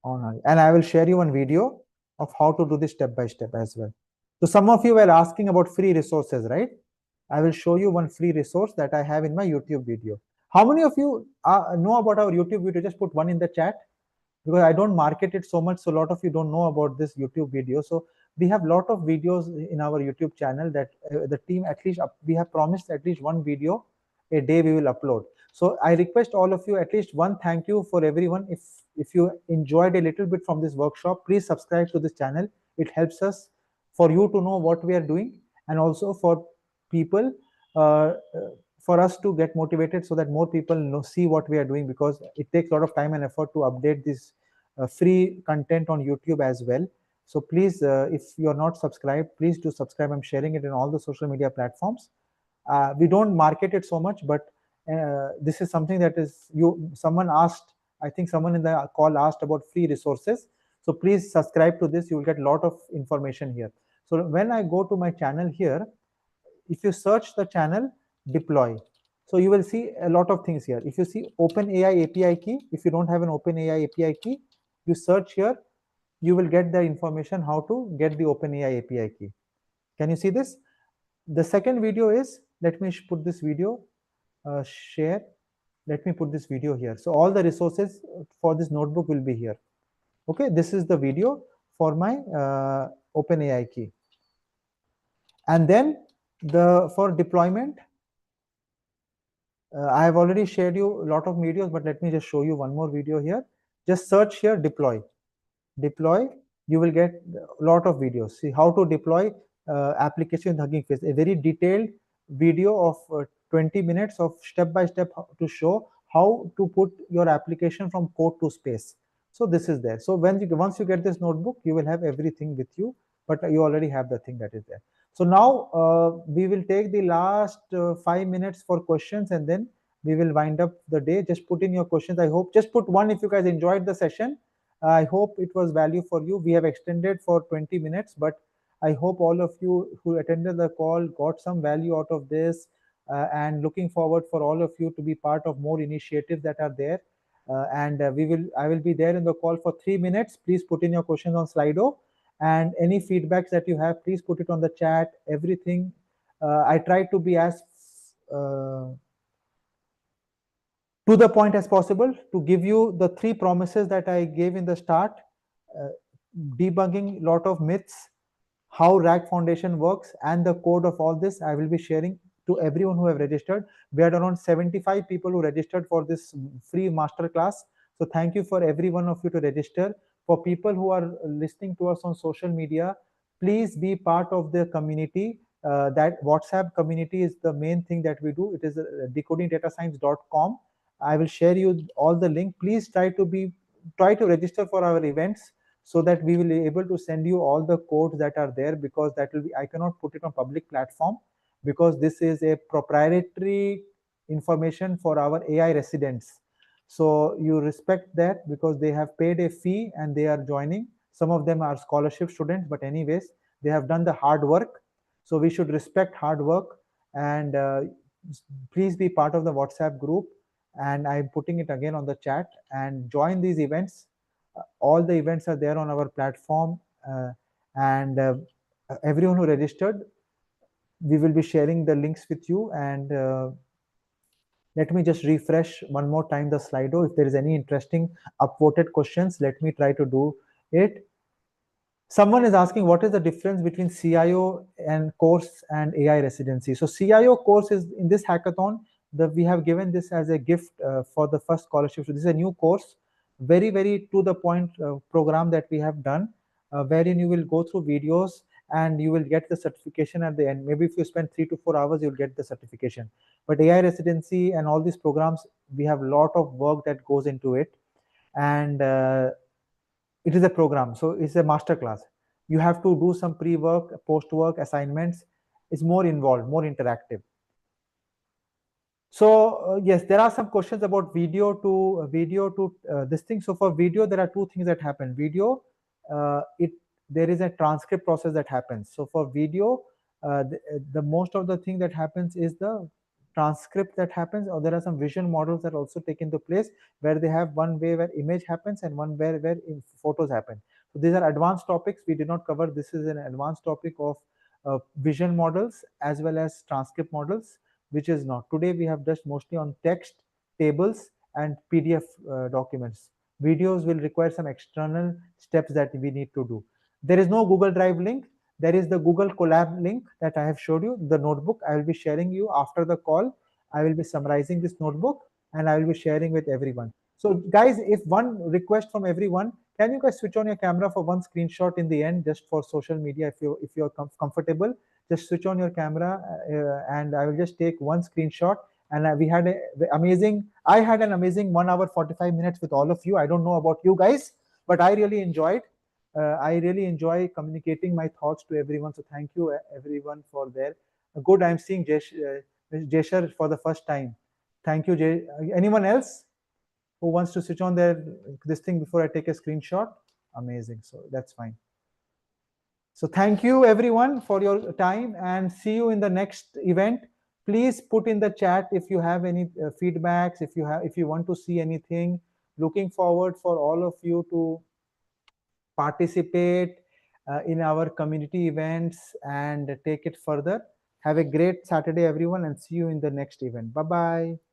And I will share you one video of how to do this step by step as well. So some of you were asking about free resources, right? I will show you one free resource that I have in my YouTube video. How many of you know about our YouTube video? Just put one in the chat, because I don't market it so much, so a lot of you don't know about this YouTube video. So we have a lot of videos in our YouTube channel that the team, at least we have promised at least one video a day we will upload. So I request all of you, at least one thank you for everyone. If you enjoyed a little bit from this workshop, please subscribe to this channel. It helps us for you to know what we are doing, and also for people, uh, for us to get motivated, so that more people see what we are doing, because it takes a lot of time and effort to update this free content on YouTube as well. So please, if you're not subscribed, please do subscribe. I'm sharing it in all the social media platforms. We don't market it so much, but this is something that is someone asked, I think someone in the call asked about free resources. So please subscribe to this. You will get a lot of information here. So when I go to my channel here, if you search the channel deploy, so you will see a lot of things here. If you see OpenAI API key, if you don't have an OpenAI API key, you search here, you will get the information how to get the OpenAI API key. Can you see this? The second video is, let me put this video, share. Let me put this video here. So all the resources for this notebook will be here. Okay, this is the video for my OpenAI key. And then for deployment, I have already shared you a lot of videos, but let me just show you one more video here. Just search here deploy. Deploy, you will get a lot of videos. See how to deploy application with Hugging Face. A very detailed video of 20 minutes of step by step to show how to put your application from code to space. So this is there. So once you get this notebook, you will have everything with you, but you already have the thing that is there. So now we will take the last 5 minutes for questions, and then we will wind up the day. Just put in your questions. I hope, just put one if you guys enjoyed the session. I hope it was value for you. We have extended for 20 minutes, but I hope all of you who attended the call got some value out of this, and looking forward for all of you to be part of more initiatives that are there. I will be there in the call for 3 minutes. Please put in your questions on Slido, and any feedbacks that you have, please put it on the chat. Everything. I try to be as to the point as possible to give you the 3 promises that I gave in the start. uh, Debugging lot of myths, how RAG Foundation works, and the code of all this I will be sharing to everyone who have registered. We had around 75 people who registered for this free masterclass. So thank you for every one of you to register. For people who are listening to us on social media, please be part of the community. That WhatsApp community is the main thing that we do. It is decodingdatascience.com. I will share you all the link. Please try to register for our events, so that we will be able to send you all the codes that are there, because that will be, I cannot put it on public platform, because this is a proprietary information for our AI residents. So you respect that, because they have paid a fee and they are joining. Some of them are scholarship students, but anyways, they have done the hard work. So we should respect hard work, and please be part of the WhatsApp group. And I'm putting it again on the chat, and join these events. All the events are there on our platform, and everyone who registered, we will be sharing the links with you. And let me just refresh one more time the Slido. If there is any interesting upvoted questions, let me try to do it. Someone is asking, what is the difference between CIO and course and AI residency? So CIO course is in this hackathon. We have given this as a gift for the first scholarship. So this is a new course, very, very to the point program that we have done, wherein you will go through videos and you will get the certification at the end. Maybe if you spend 3 to 4 hours, you'll get the certification. But AI residency and all these programs, we have a lot of work that goes into it. And it is a program, so it's a master class. You have to do some pre-work, post-work assignments. It's more involved, more interactive. So yes, there are some questions about video to this thing. So for video, there are 2 things that happen. Video, there is a transcript process that happens. So for video, the most of the thing that happens is the transcript that happens, or there are some vision models that also take into place, where they have one way where image happens and one where photos happen. So these are advanced topics we did not cover. This is an advanced topic of vision models as well as transcript models, which is not. Today we have just mostly on text, tables, and PDF documents. Videos will require some external steps that we need to do. There is no Google Drive link. There is the Google Colab link that I have showed you, the notebook. I will be sharing you after the call. I will be summarizing this notebook and I will be sharing with everyone. So guys, if one request from everyone, can you guys switch on your camera for one screenshot in the end, just for social media, if you're comfortable? Just switch on your camera, and I will just take one screenshot. And we had I had an amazing 1 hour 45 minutes with all of you. I don't know about you guys, but I really enjoyed. I really enjoy communicating my thoughts to everyone. So thank you everyone for there. Good, I'm seeing Jeshar for the first time. Thank you, Jay. Anyone else who wants to switch on their this thing before I take a screenshot? Amazing. So that's fine. So thank you everyone for your time, and see you in the next event. Please put in the chat if you have any feedbacks, if you want to see anything. Looking forward for all of you to participate in our community events and take it further. Have a great Saturday everyone, and see you in the next event. Bye bye.